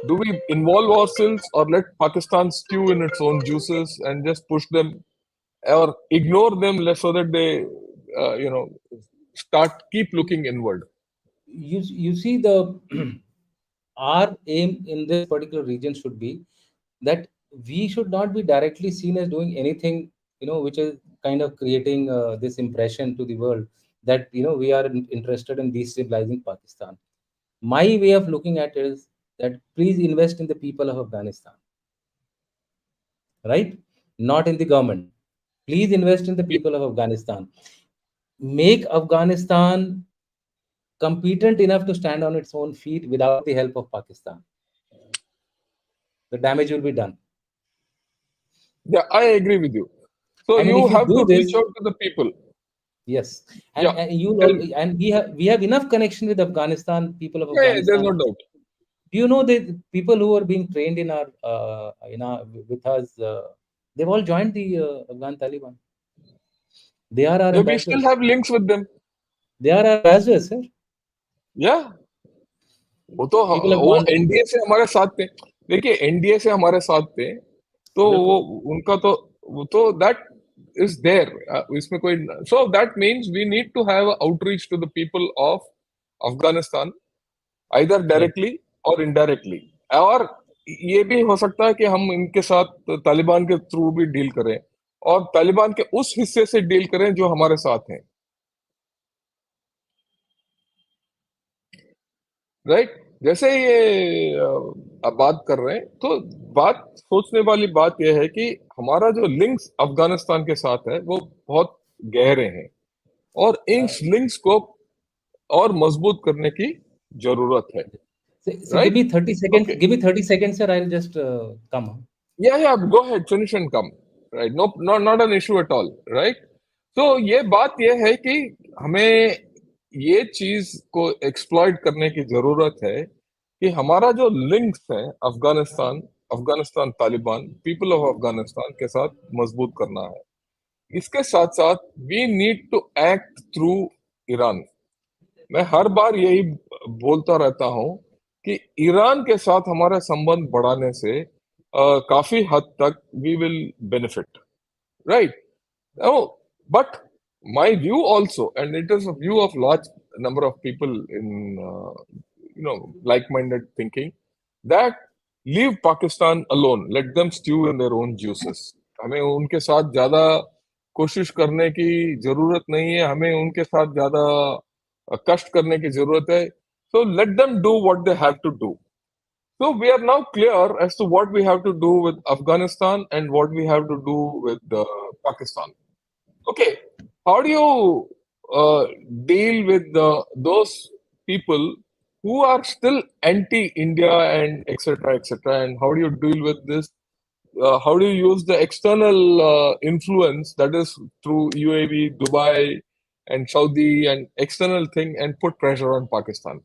Do we involve ourselves or let Pakistan stew in its own juices and just push them or ignore them so that they, uh, you know, keep looking inward? You see the our aim in this particular region should be that we should not be directly seen as doing anything, which is kind of creating this impression to the world that we are interested in destabilizing Pakistan. My way of looking at it is that please invest in the people of Afghanistan, right? Not in the government. Please invest in the Ye- people of Afghanistan. Make Afghanistan competent enough to stand on its own feet without the help of Pakistan. The damage will be done. Yeah, I agree with you. So And you if you have do to reach this, out to the people. yes, Yeah, and you tell all, me. and we have enough connection with Afghanistan, people of Yeah, there's Afghanistan. no doubt. Do you know the people who are being trained in our with us? They've all joined the Afghan Taliban. They are our Yeah, we still ambassadors. have links with them. They are our ambassadors, sir. Yeah, वो तो People have वो gone there. NDA से हमारे साथ थे। देखिए NDA से हमारे साथ थे, तो वो बिल्कुल. उनका तो वो तो दैट इज देयर। इसमें कोई, so that means we need to have outreach to the people of Afghanistan, either Correct. Directly और इनडायरेक्टली। और ये भी हो सकता है कि हम इनके साथ तालिबान के थ्रू भी डील करें और तालिबान के उस हिस्से से डील करें जो हमारे साथ हैं, राइट। जैसे ये अब बात कर रहे हैं, तो बात सोचने वाली बात यह है कि हमारा जो लिंक्स अफगानिस्तान के साथ है वो बहुत गहरे हैं और इन Uh, लिंक्स को और मजबूत करने की जरूरत है, so give right. me 30 seconds. Okay, Give me 30 seconds, sir. I'll just come. या go ahead, finish and come, right. No, not an issue at all, right. तो ये बात ये है कि हमें ये चीज को एक्सप्लॉइट करने की जरूरत है कि हमारा जो लिंक्स है अफगानिस्तान, अफगानिस्तान तालिबान, पीपल ऑफ अफगानिस्तान के साथ मजबूत करना है। इसके साथ साथ we need to act through Iran. मैं हर बार यही बोलता रहता हूं कि ईरान के साथ हमारा संबंध बढ़ाने से काफी हद तक we will benefit, right. Oh, but my view also, and it is a view of large number of people in like-minded thinking, that leave Pakistan alone, let them stew in their own juices. हमें उनके साथ ज्यादा कोशिश करने की जरूरत नहीं है, हमें उनके साथ ज्यादा कष्ट करने की जरूरत है। So let them do what they have to do. So we are now clear as to what we have to do with Afghanistan and what we have to do with Pakistan. Okay, how do you uh, deal with those people who are still anti-India and etc. etc. And how do you deal with this? How do you use the external influence, that is through UAE, Dubai, and Saudi, and external thing, and put pressure on Pakistan?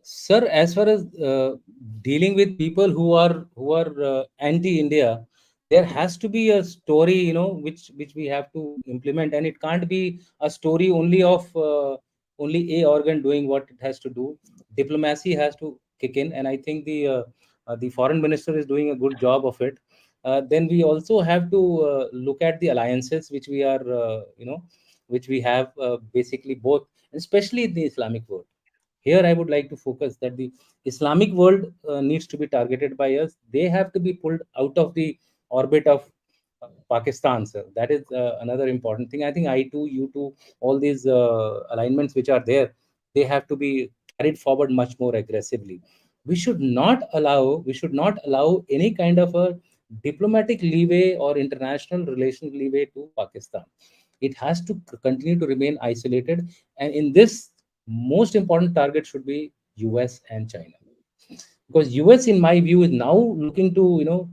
Sir, as far as dealing with people who are anti-India, there has to be a story, which we have to implement, and it can't be a story only of only a organ doing what it has to do. Diplomacy has to kick in, and I think the foreign minister is doing a good job of it. Then we also have to look at the alliances which we are, which we have basically both, especially in the Islamic world. Here I would like to focus that the Islamic world needs to be targeted by us. They have to be pulled out of the orbit of Pakistan, sir. That is another important thing. I think I two, you two, all these alignments which are there, they have to be carried forward much more aggressively. We should not allow any kind of a diplomatic leeway or international relation leeway to Pakistan. It has to continue to remain isolated, and in this, most important target should be US and China, because US, in my view, is now looking to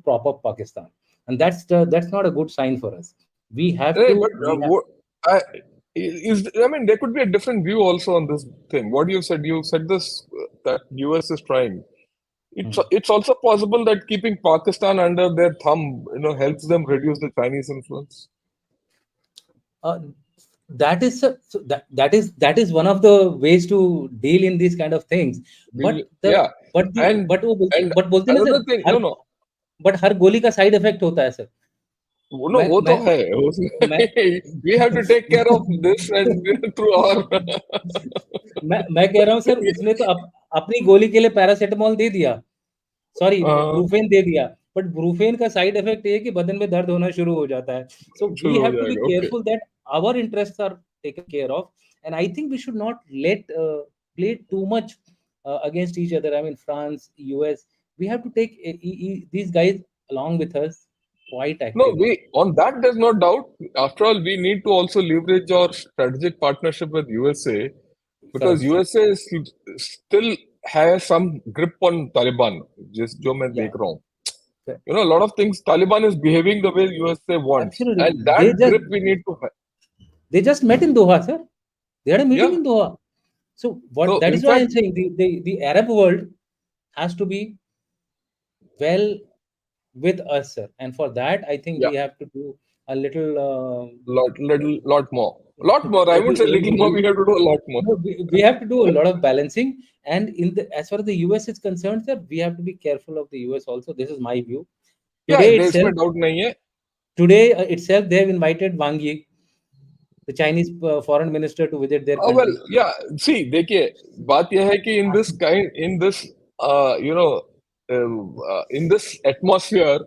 prop up Pakistan. and that's not a good sign for us. We have Hey, to but I, I mean, there could be a different view also on this thing. What you said this that US is trying. It's also possible that keeping Pakistan under their thumb, helps them reduce the Chinese influence. uh, that is so that is one of the ways to deal in these kind of things. but the Yeah, but the and but वो and but बोलते हैं ना another sir, thing, हर but हर गोली का side effect होता है सर. no, मैं वो तो मैं है मैं उसमें we have to take care of this and through our मैं कह रहा हूँ सर, उसने तो अपनी गोली के लिए पैरासिटामोल दे दिया, सॉरी uh, ब्रूफेन दे दिया, बट ब्रूफेन का साइड इफेक्ट ये है कि बदन में दर्द होना शुरू हो जाता है. सो वी शुरू हो हैव टू बी जाएगा. Okay. Careful that our interests are taken care of, and I think we should not let play too much against each other. I mean, France, US, we have to take these guys along with us quite No, actively. we on that there's no doubt. After all, we need to also leverage our strategic partnership with USA because Correct, sir. USA still has some grip on Taliban, just जो मैं Yeah, देख रहा हूँ. correct. A lot of things Taliban is behaving the way USA wants, Absolutely. and that grip we need to have. They just met in Doha, sir. They had a meeting Yeah. in Doha. So what So that in is why fact, I'm saying the Arab world has to be well with us, sir. And for that, I think yeah, we have to do a little, lot more, lot more. I won't say little more. We have to do a lot more. no, we have to do a lot of balancing. And in the as far as the US is concerned, sir, we have to be careful of the US also. This is my view. Yeah, Today इसमें itself, doubt नहीं है. they have invited Wang Yi, the Chinese foreign minister, to visit their Well, country. yeah. See, देखिए, बात यह है कि in this atmosphere,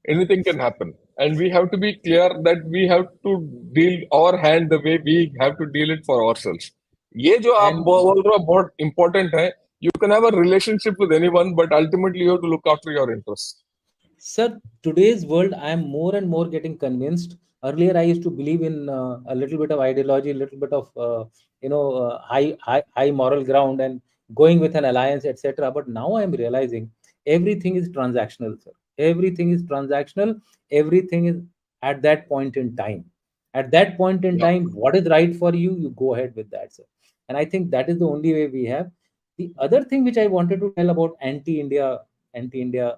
anything can happen, and we have to be clear that we have to deal our hand the way we have to deal it for ourselves. ये जो आप And बोल रहे हो बहुत important है. You can have a relationship with anyone, but ultimately you have to look after your interests. sir, today's world, I am more and more getting convinced. Earlier, I used to believe in a little bit of ideology, a little bit of high moral ground, and going with an alliance, etc. But now I am realizing everything is transactional, sir. Everything is transactional. Everything is at that point in time. At that point in Yeah, time, what is right for you, you go ahead with that, sir. And I think that is the only way we have. The other thing which I wanted to tell about anti-India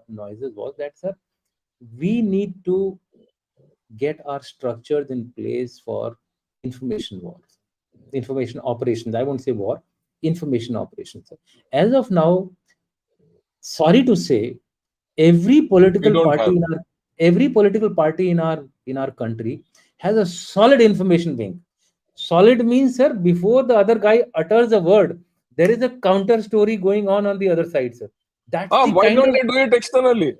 noises was that, sir, we need to get our structures in place for information wars, information operations. I won't say war, information operations. As of now, sorry to say, every we political don't party have. in our every political party in our country has a solid information wing. Solid means, sir, before the other guy utters a word, there is a counter story going on the other side, sir. That's the Why kind don't of. they do it externally?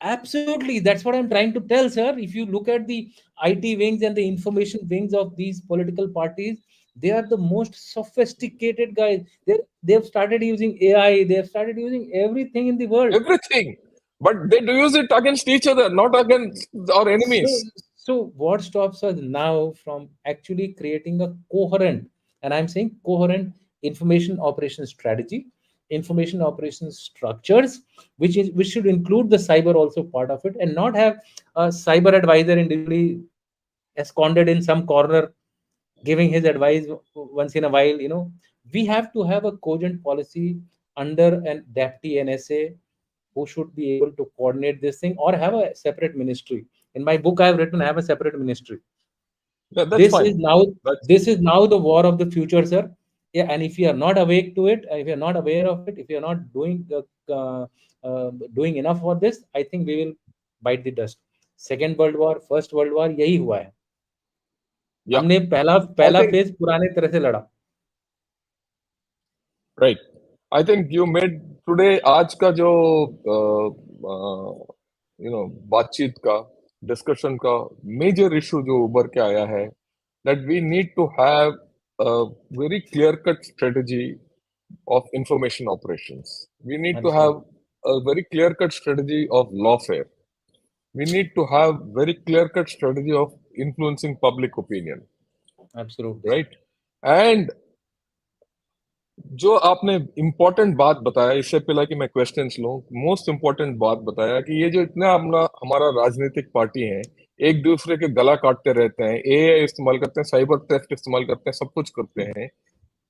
Absolutely, that's what I'm trying to tell, sir. If you look at the IT wings and the information wings of these political parties, they are the most sophisticated guys. They've started using AI. They've started using everything in the world. Everything. But they do use it against each other, not against our So, enemies. so what stops us now from actually creating a coherent, and I'm saying coherent information operations strategy, information operations structures, which should include the cyber also part of it, and not have a cyber advisor individually esconded in some corner giving his advice once in a while. We have to have a cogent policy under an deputy NSA who should be able to coordinate this thing or have a separate ministry. In my book, I have written have a separate ministry. Yeah, that's This is fine. now That's this is now the war of the future, sir. Yeah, and if you are not awake to it, if you are not aware of it, if you are not doing enough for this, I think we will bite the dust. Second World War, First World War, यही हुआ है. yeah. हमने पहला I पहला think phase पुराने तरह से लड़ा. right. I think you made today आज का जो बातचीत का डिस्कशन का मेजर इशू जो उभर के आया है that we need to have a very clear cut strategy of information operations. We need to have Absolutely, a very clear cut strategy of lawfare. We need to have very clear cut strategy of influencing public opinion, absolutely, sir. right? And जो आपने important बात बताया, इससे पहले कि मैं questions लूं, most important बात बताया कि ये जो इतना हमारा राजनीतिक पार्टी है, एक दूसरे के गला काटते रहते हैं, एआई इस्तेमाल करते हैं, साइबर थेफ्ट इस्तेमाल करते हैं, सब कुछ करते हैं,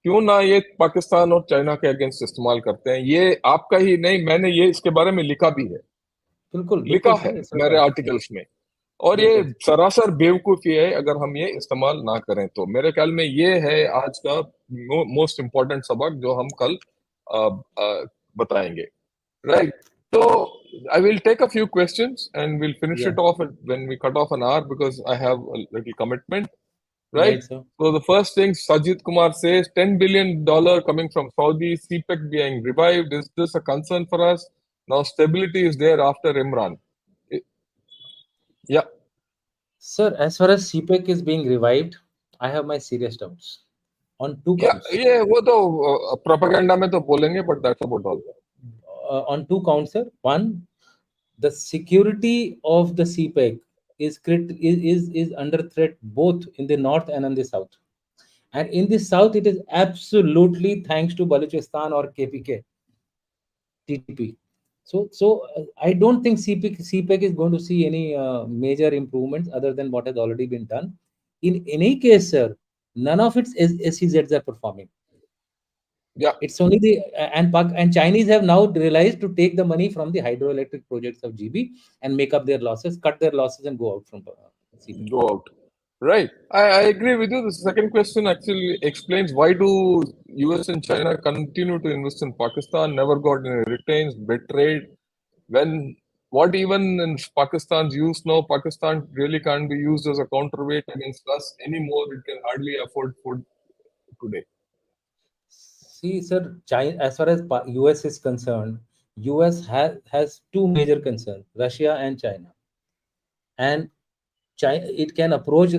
क्यों ना ये पाकिस्तान और चाइना के अगेंस्ट इस्तेमाल करते हैं। ये आपका ही नहीं, मैंने ये इसके बारे में लिखा भी है, बिल्कुल लिखा बिल्कुल है सर, ये सच मेरे बात है। आर्टिकल्स में। और ये बिल्कुल सरासर बेवकूफी है अगर हम ये इस्तेमाल ना करें तो। मेरे ख्याल में ये है आज का मोस्ट इम्पोर्टेंट सबक जो हम कल अ, बताएंगे, राइट? तो I will take a few questions and we'll finish या it off when we cut off an hour because I have a little commitment, right? Right sir. So the first thing, Sajid Kumar says $10 billion coming from Saudi, CPEC being revived. Is this a concern for us? Now stability is there after Imran. Yeah, Sir, as far as CPEC is being revived, I have my serious doubts on two yeah, counts. ये वो तो propaganda में तो बोलेंगे, but that's about all. On two counts, sir. One, the security of the CPEC is under threat both in the north and in the south. And in the south, it is absolutely thanks to Balochistan or KPK, TTP. So I don't think CPEC is going to see any major improvements other than what has already been done. In any case, sir, none of its SEZs are performing. Yeah, It's only the and Chinese have now realized to take the money from the hydroelectric projects of GB and make up their losses, cut their losses, and go out from CPEC. go out. Right. I agree with you. The second question actually explains why do US and China continue to invest in Pakistan, never got any returns, betrayed. When what even in Pakistan's use now, Pakistan really can't be used as a counterweight against us anymore. It can hardly afford food today. See, sir, China, as far as US is concerned, US has two major concerns: Russia and China. And China, it can approach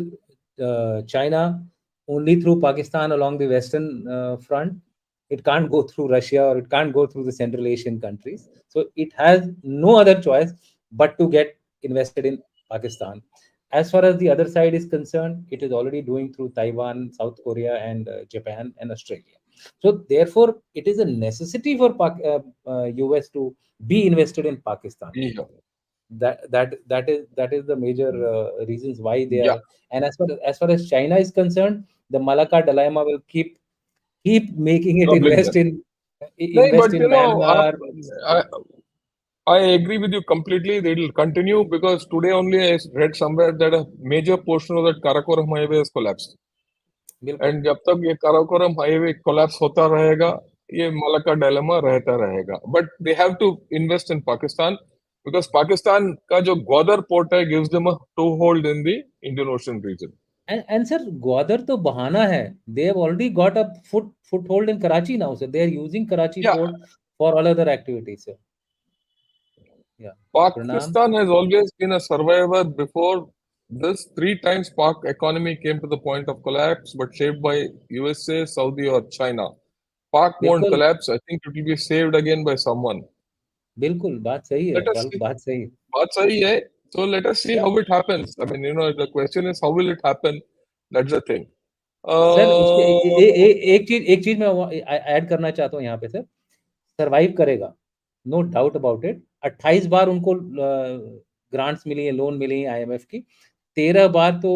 China only through Pakistan along the western front. It can't go through Russia or it can't go through the Central Asian countries. So it has no other choice but to get invested in Pakistan. As far as the other side is concerned, it is already doing through Taiwan, South Korea, and Japan and Australia. So therefore, it is a necessity for US to be invested in Pakistan. Yeah. That is the major reasons why they Yeah. are. And as far as China is concerned, the Malacca dilemma will keep making it Troubling them. No, invest but in Myanmar. I, I agree with you completely. They will continue because today only I read somewhere that a major portion of that Karakoram highway has collapsed. बिल्कुल। And जब तक ये Karakoram highway collapse होता रहेगा, ये Malacca dilemma रहता रहेगा। But they have to invest in Pakistan because Pakistan का जो ग्वादर पोर्ट है gives them a to hold in the Indian ocean region. And sir, Gwadar to bahana hai. They have already got a foothold in Karachi now, sir. They are using Karachi या port for all other activities, sir. Yeah. Pranam. Pakistan has always been a survivor before this. Three times Pak economy came to the point of collapse, but saved by USA, Saudi, or China. Pak won't बिल्कुल collapse. I think it will be saved again by someone. बिल्कुल बात सही है, Let us see. बात सही है। बात सही है. So let us see how it happens. I mean, the question is how will it happen? That's the thing. Sir उसके Uh, एक चीज मैं ऐड करना चाहता हूँ यहाँ पे सर। सरवाइव करेगा, नो डाउट अबाउट इट। 28 बार उनको ग्रांट्स मिली है, लोन मिली है IMF की। 13 बार तो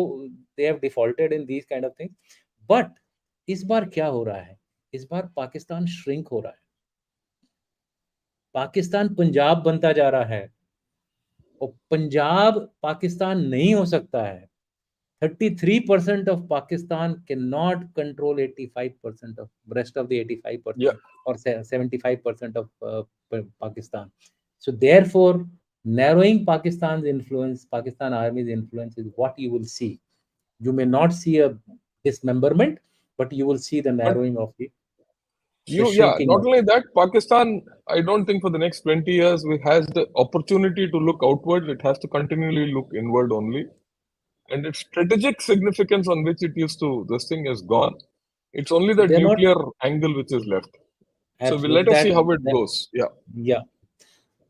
they have defaulted in these kind of things. But इस बार क्या हो रहा है, इस बार पाकिस्तान श्रिंक हो रहा है। पाकिस्तान पंजाब बनता जा रहा है और पंजाब पाकिस्तान नहीं हो सकता है। 33% of Pakistan cannot control 85% of rest of the yeah. 85% or 75% of Pakistan. So therefore, narrowing Pakistan's influence, Pakistan Army's influence is what you will see. You may not see a dismemberment, but you will see the But narrowing of the yeah, shrinking not of. only that, Pakistan, I don't think for the next 20 years, we has the opportunity to look outward. It has to continually look inward only. And its strategic significance on which it used to, this thing is gone. It's only that They're not nuclear angle which is left. So we absolute let us see that how it that goes. Yeah. yeah.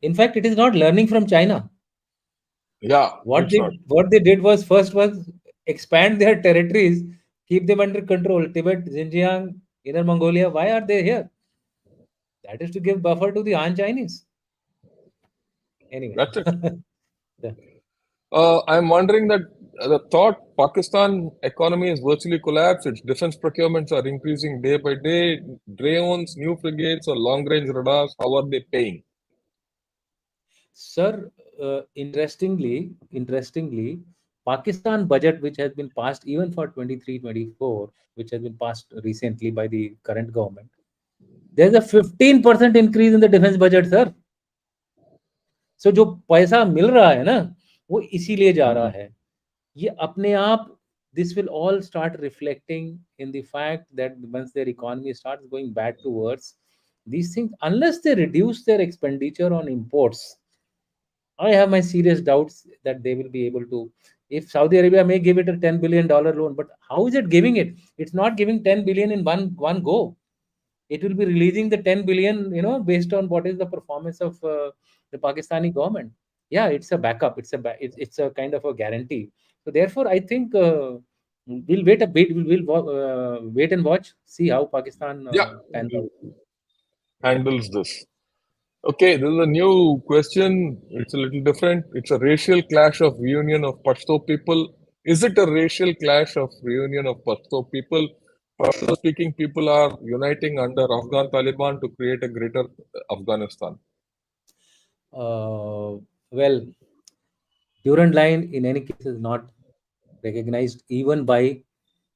In fact, it is not learning from China. Yeah, what it's they not. what they did was first was expand their territories, keep them under control. Tibet, Xinjiang, Inner Mongolia, why are they here? That is to give buffer to the Han Chinese. Anyway. That's it. Yeah. I'm wondering that the thought Pakistan economy is virtually collapsed. Its defense procurements are increasing day by day. Drones, new frigates, or long-range radars. How are they paying? Sir, interestingly, Pakistan budget, which has been passed even for 23-24, which has been passed recently by the current government, there's a 15% increase in the defense budget, sir. So जो पैसा मिल रहा है ना, वो इसीलिए जा रहा Mhm. है. ये अपने आप, this will all start reflecting in the fact that once their economy starts going back towards these things, unless they reduce their expenditure on imports, I have my serious doubts that they will be able to. If Saudi Arabia may give it a $10 billion loan, but how is it giving it? It's not giving 10 billion in one go. It will be releasing the 10 billion, based on what is the performance of the Pakistani government. Yeah, it's a backup. It's a kind of a guarantee. So therefore, I think we'll wait a bit. We'll wait and watch, see how Pakistan Yeah, pans out. handles this. Okay, this is a new question. It's a little different. It's a racial clash of reunion of Pashto people. Is it a racial clash of reunion of Pashto people? Pashto speaking people are uniting under Afghan Taliban to create a greater Afghanistan. Well, Durand line in any case is not recognized even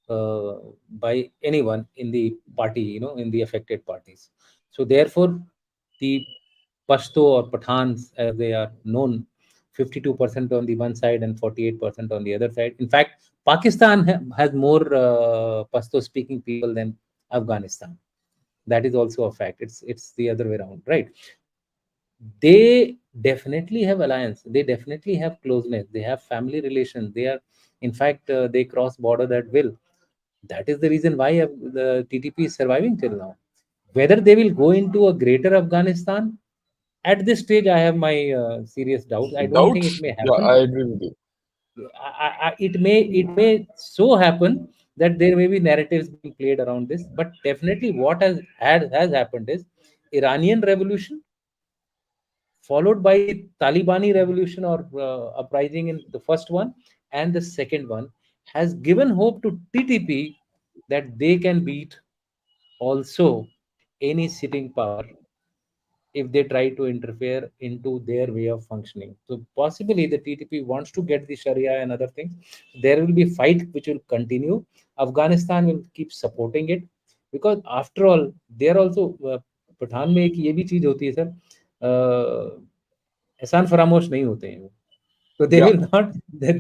uh, by anyone in the party, in the affected parties. So therefore, the Pashto or Pathans, as they are known, 52% on the one side and 48% on the other side. In fact, Pakistan has more Pashto-speaking people than Afghanistan. That is also a fact. It's the other way around, right? They definitely have alliance. They definitely have closeness. They have family relations. They are, in fact, they cross border that will. That is the reason why the TTP is surviving till now. Whether they will go into a greater Afghanistan, at this stage, I have my serious doubts. I don't think it Doubts? may Yeah, I happen. agree with you. It may so happen that there may be narratives being played around this, but definitely what has happened is Iranian revolution followed by the Talibani revolution or uprising in the first one, and the second one has given hope to TTP that they can beat also any sitting power if they try to interfere into their way of functioning. So possibly the TTP wants to get the Sharia and other things. There will be fight which will continue. Afghanistan will keep supporting it because after all, they are also Pathan में एक ये भी चीज होती है sir, एहसान फरामोश नहीं होते हैं वो. So they Yeah. will not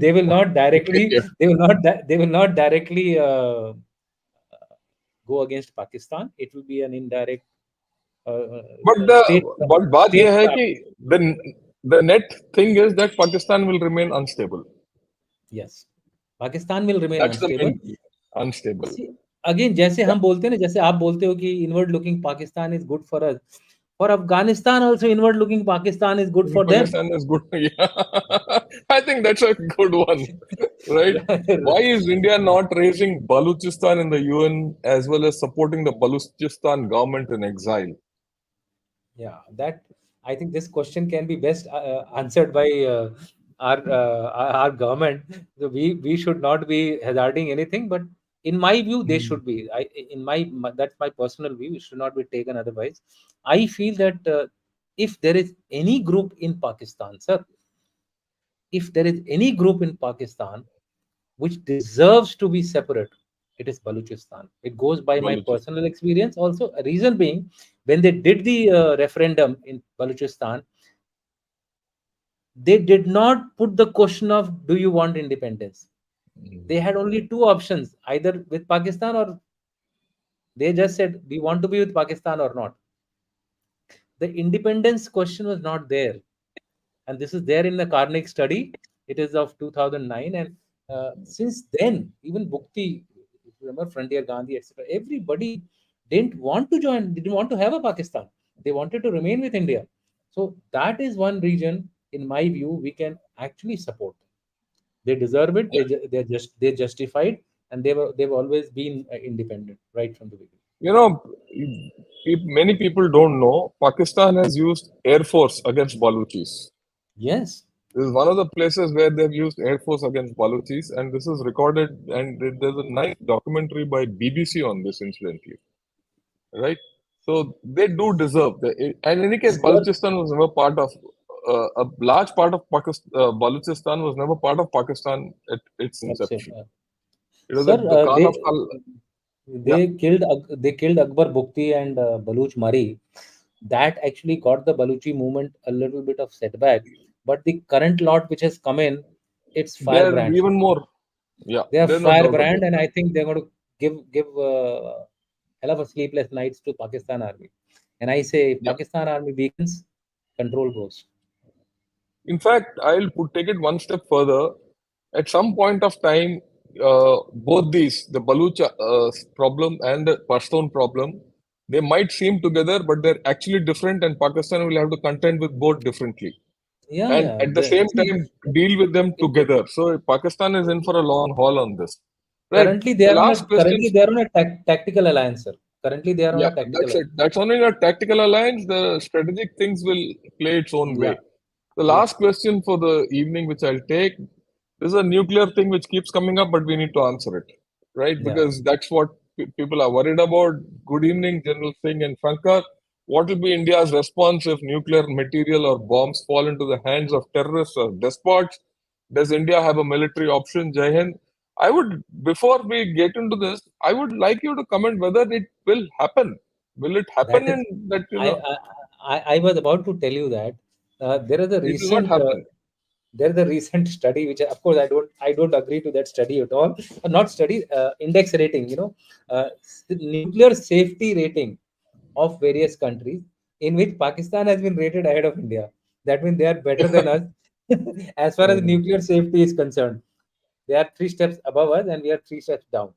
they will not directly they will not directly go against Pakistan. It will be an indirect But the state but बात state यह है craft. कि the net thing is that Pakistan will remain unstable. Yes, Pakistan will remain That's the unstable. main key. Unstable. See, again, जैसे Yeah. हम बोलते हैं ना, जैसे आप बोलते हो कि inward looking Pakistan is good for us. For Afghanistan also, inward looking Pakistan is good for them. Pakistan is good. Yeah. I think that's a good one, right? Why is India not raising Baluchistan in the UN as well as supporting the Baluchistan government in exile? Yeah, that I think this question can be best answered by our government. So we should not be hazarding anything, but in my view, they Mm. should be. That's my personal view. It should not be taken otherwise. I feel that if there is any group in Pakistan, sir, if there is any group in Pakistan which deserves to be separate, it is Baluchistan. It goes by my Baluchistan. personal experience. Also, a reason being, when they did the referendum in Baluchistan, they did not put the question of do you want independence. They had only two options, either with Pakistan, or they just said we want to be with Pakistan or not. The independence question was not there, and this is there in the Carnegie study. It is of 2009, and since then, even Bukti, if you remember Frontier Gandhi, etc., everybody didn't want to join, didn't want to have a Pakistan. They wanted to remain with India. So that is one region, in my view, we can actually support. They deserve it. Yeah. They justified, and they've always been independent right from the beginning. You know, many people don't know Pakistan has used Air Force against Baluchis. Yes. This is one of the places where they've used Air Force against Baluchis, and this is recorded. And there's a nice documentary by BBC on this, incidentally, right? So they do deserve. And in any case, Sir, Balochistan was never part of a large part of Pakistan. Balochistan was never part of Pakistan at its that's it. inception. It was Sir, at the Khan of Kal. Yeah, they killed Akbar Bukti and Baluch Mari. That actually got the Baluchi movement a little bit of setback. But the current lot which has come in, it's they're firebrand, sir. even more. Yeah, They are there's no doubt firebrand, about and that. I think they're going to give hell of a sleepless nights to Pakistan army. And I say, if Yeah. Pakistan army weakens, control goes. In fact, take it one step further. At some point of time, both these, the Baluch problem and the Pashtun problem, they might seem together, but they're actually different, and Pakistan will have to contend with both differently. Yeah, And yeah. at the same See, time, deal with them together. So Pakistan is in for a long haul on this. Right. currently they The are on a last question. tactical alliance, sir. Currently they are on Yeah, a tactical that's it. alliance. That's only a tactical alliance. The strategic things will play its own Yeah, way. The yeah, last question for the evening, which I'll take, this is a nuclear thing which keeps coming up, but we need to answer it, right? yeah. Because that's what people are worried about. Good evening, General Singh and Shankar. What will be India's response if nuclear material or bombs fall into the hands of terrorists or despots? Does India have a military option? Jai Hind. I would, before we get into this, I would like you to comment whether it will happen. Will it That happen is, in that, I I, I was about to tell you that there is a it will not recent happen. study which, of course, I don't agree to that study at all. Not study, index rating. Nuclear safety rating of various countries, in which Pakistan has been rated ahead of India. That means they are better than us as far as Mhm. nuclear safety is concerned. They are three steps above us, and we are three steps down.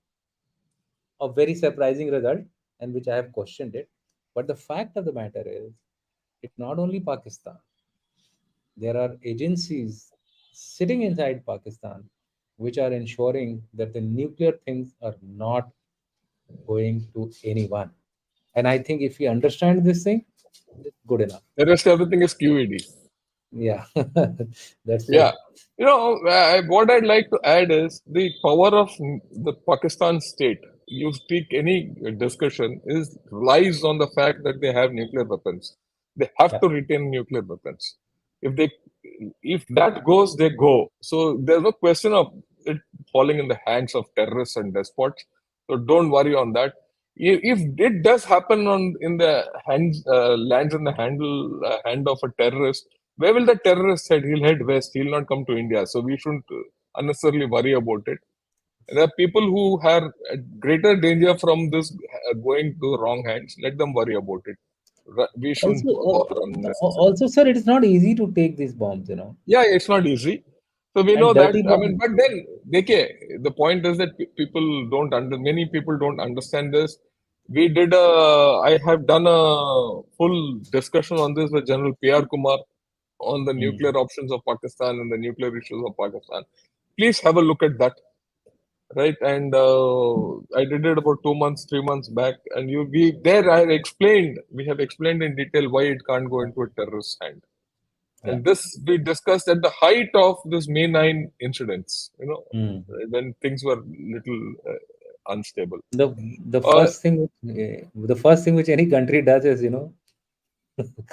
A very surprising result, and which I have questioned it. But the fact of the matter is, it's not only Pakistan. There are agencies sitting inside Pakistan which are ensuring that the nuclear things are not going to anyone. And I think if we understand this thing, it's good enough. The rest, everything is QED. Yeah, that's Yeah. it. What I'd like to add is the power of the Pakistan state. You speak any discussion is relies on the fact that they have nuclear weapons. They have Yeah. to retain nuclear weapons. If they, if that goes, they go. So there's no question of it falling in the hands of terrorists and despots. So don't worry on that. If it does happen on in the hands, lands in the hand of a terrorist, where will the terrorist head? He'll head west. He'll not come to India. So we shouldn't unnecessarily worry about it. There are people who have a greater danger from this going to the wrong hands. Let them worry about it. We shouldn't Also, bother unnecessarily. also, sir, it is not easy to take these bombs. Yeah, it's not easy. So we know And that. dirty I mean, bomb. but then, the point is that many people don't understand this. I have done a full discussion on this with General P.R. Kumar on the Hmm. nuclear options of Pakistan and the nuclear issues of Pakistan. Please have a look at that, right? And I did it about 2 months, 3 months back, and we have explained in detail why it can't go Yeah. into a terrorist hand. Yeah. And this we discussed at the height of this May 9 incidents, Hmm. when things were little unstable. the the Uh, first thing the first thing which any country does is,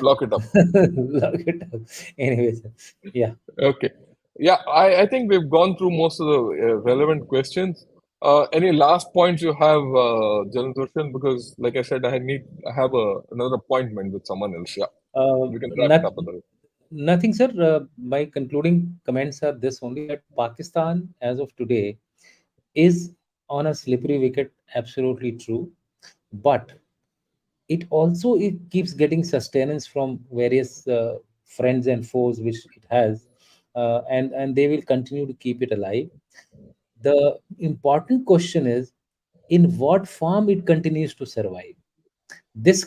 Lock it up. lock it up. Anyways, yeah. Okay. Yeah, I think we've gone through most of the relevant questions. Any last points you have, General Darshan? Because, like I said, I have another appointment with someone else. Yeah, we can wrap it Not, up. Otherwise. nothing, sir. My concluding comments are this only, that Pakistan, as of today, is on a slippery wicket. Absolutely true. But it keeps getting sustenance from various friends and foes which it has, and they will continue to keep it alive. The important question is, in what form it continues to survive. This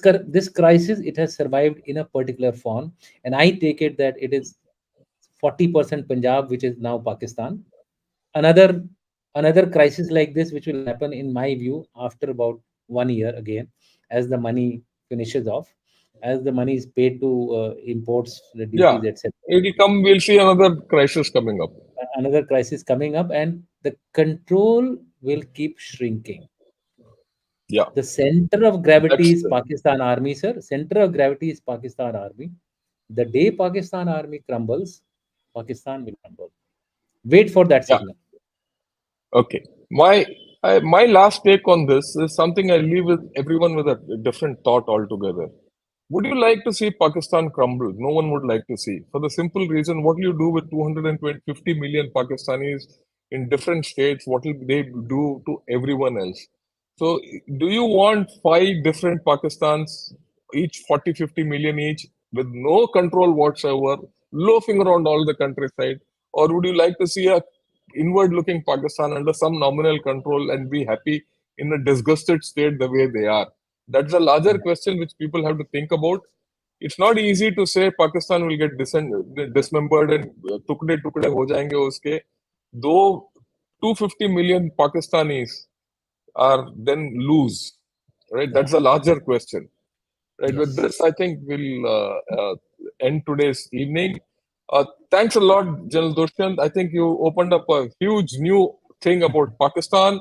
crisis, it has survived in a particular form, and I take it that it is 40% Punjab, which is now Pakistan. Another another crisis like this, which will happen, in my view, after about 1 year again, as the money finishes off, as the money is paid to imports, the Yeah, duties, etc. it will come. We'll see another crisis coming up. Another crisis coming up, and the control will keep shrinking. Yeah, The center of gravity that's is Pakistan army, sir. Center of gravity is Pakistan army. The day Pakistan army crumbles, Pakistan will crumble. Wait for that yeah. signal. Okay. My last take on this is something I leave with everyone with a different thought altogether. Would you like to see Pakistan crumble? No one would like to see. For the simple reason, what will you do with 250 million Pakistanis in different states? What will they do to everyone else? So, do you want five different Pakistans, each 40, 50 million each, with no control whatsoever, loafing around all the countryside? Or would you like to see a inward looking Pakistan under some nominal control and be happy in a disgusted state the way they are? That's a larger question which people have to think about. It's not easy to say Pakistan will get dismembered and tukde tukde ho jayenge uske. Though 250 million Pakistanis are then lose, right? Yeah. That's a larger question. Right. With Yes. this, I think we'll end today's evening. Thanks a lot, General Dushyant. I think you opened up a huge new thing about Pakistan,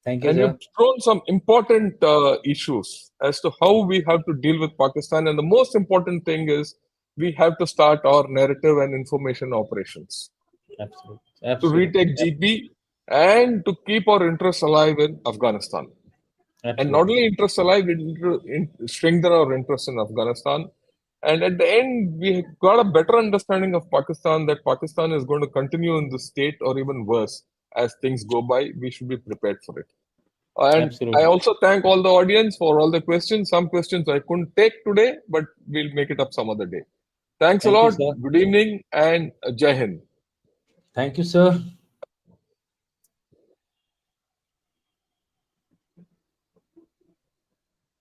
Thank you, and you've sir. thrown some important issues as to how we have to deal with Pakistan. And the most important thing is we have to start our narrative and information operations Absolutely. to Absolutely. retake GP and to keep our interests alive in Afghanistan. And not Absolutely, only sir. interests alive, strengthen our interest in Afghanistan. And at the end, we got a better understanding of Pakistan, that Pakistan is going to continue in the state or even worse as things go by. We should be prepared for it. And I Absolutely. also thank all the audience for all the questions. Some questions I couldn't take today, but we'll make it up some other day. Thanks a Thank you, lot. sir. Good evening and Jai Hind. Thank you, sir.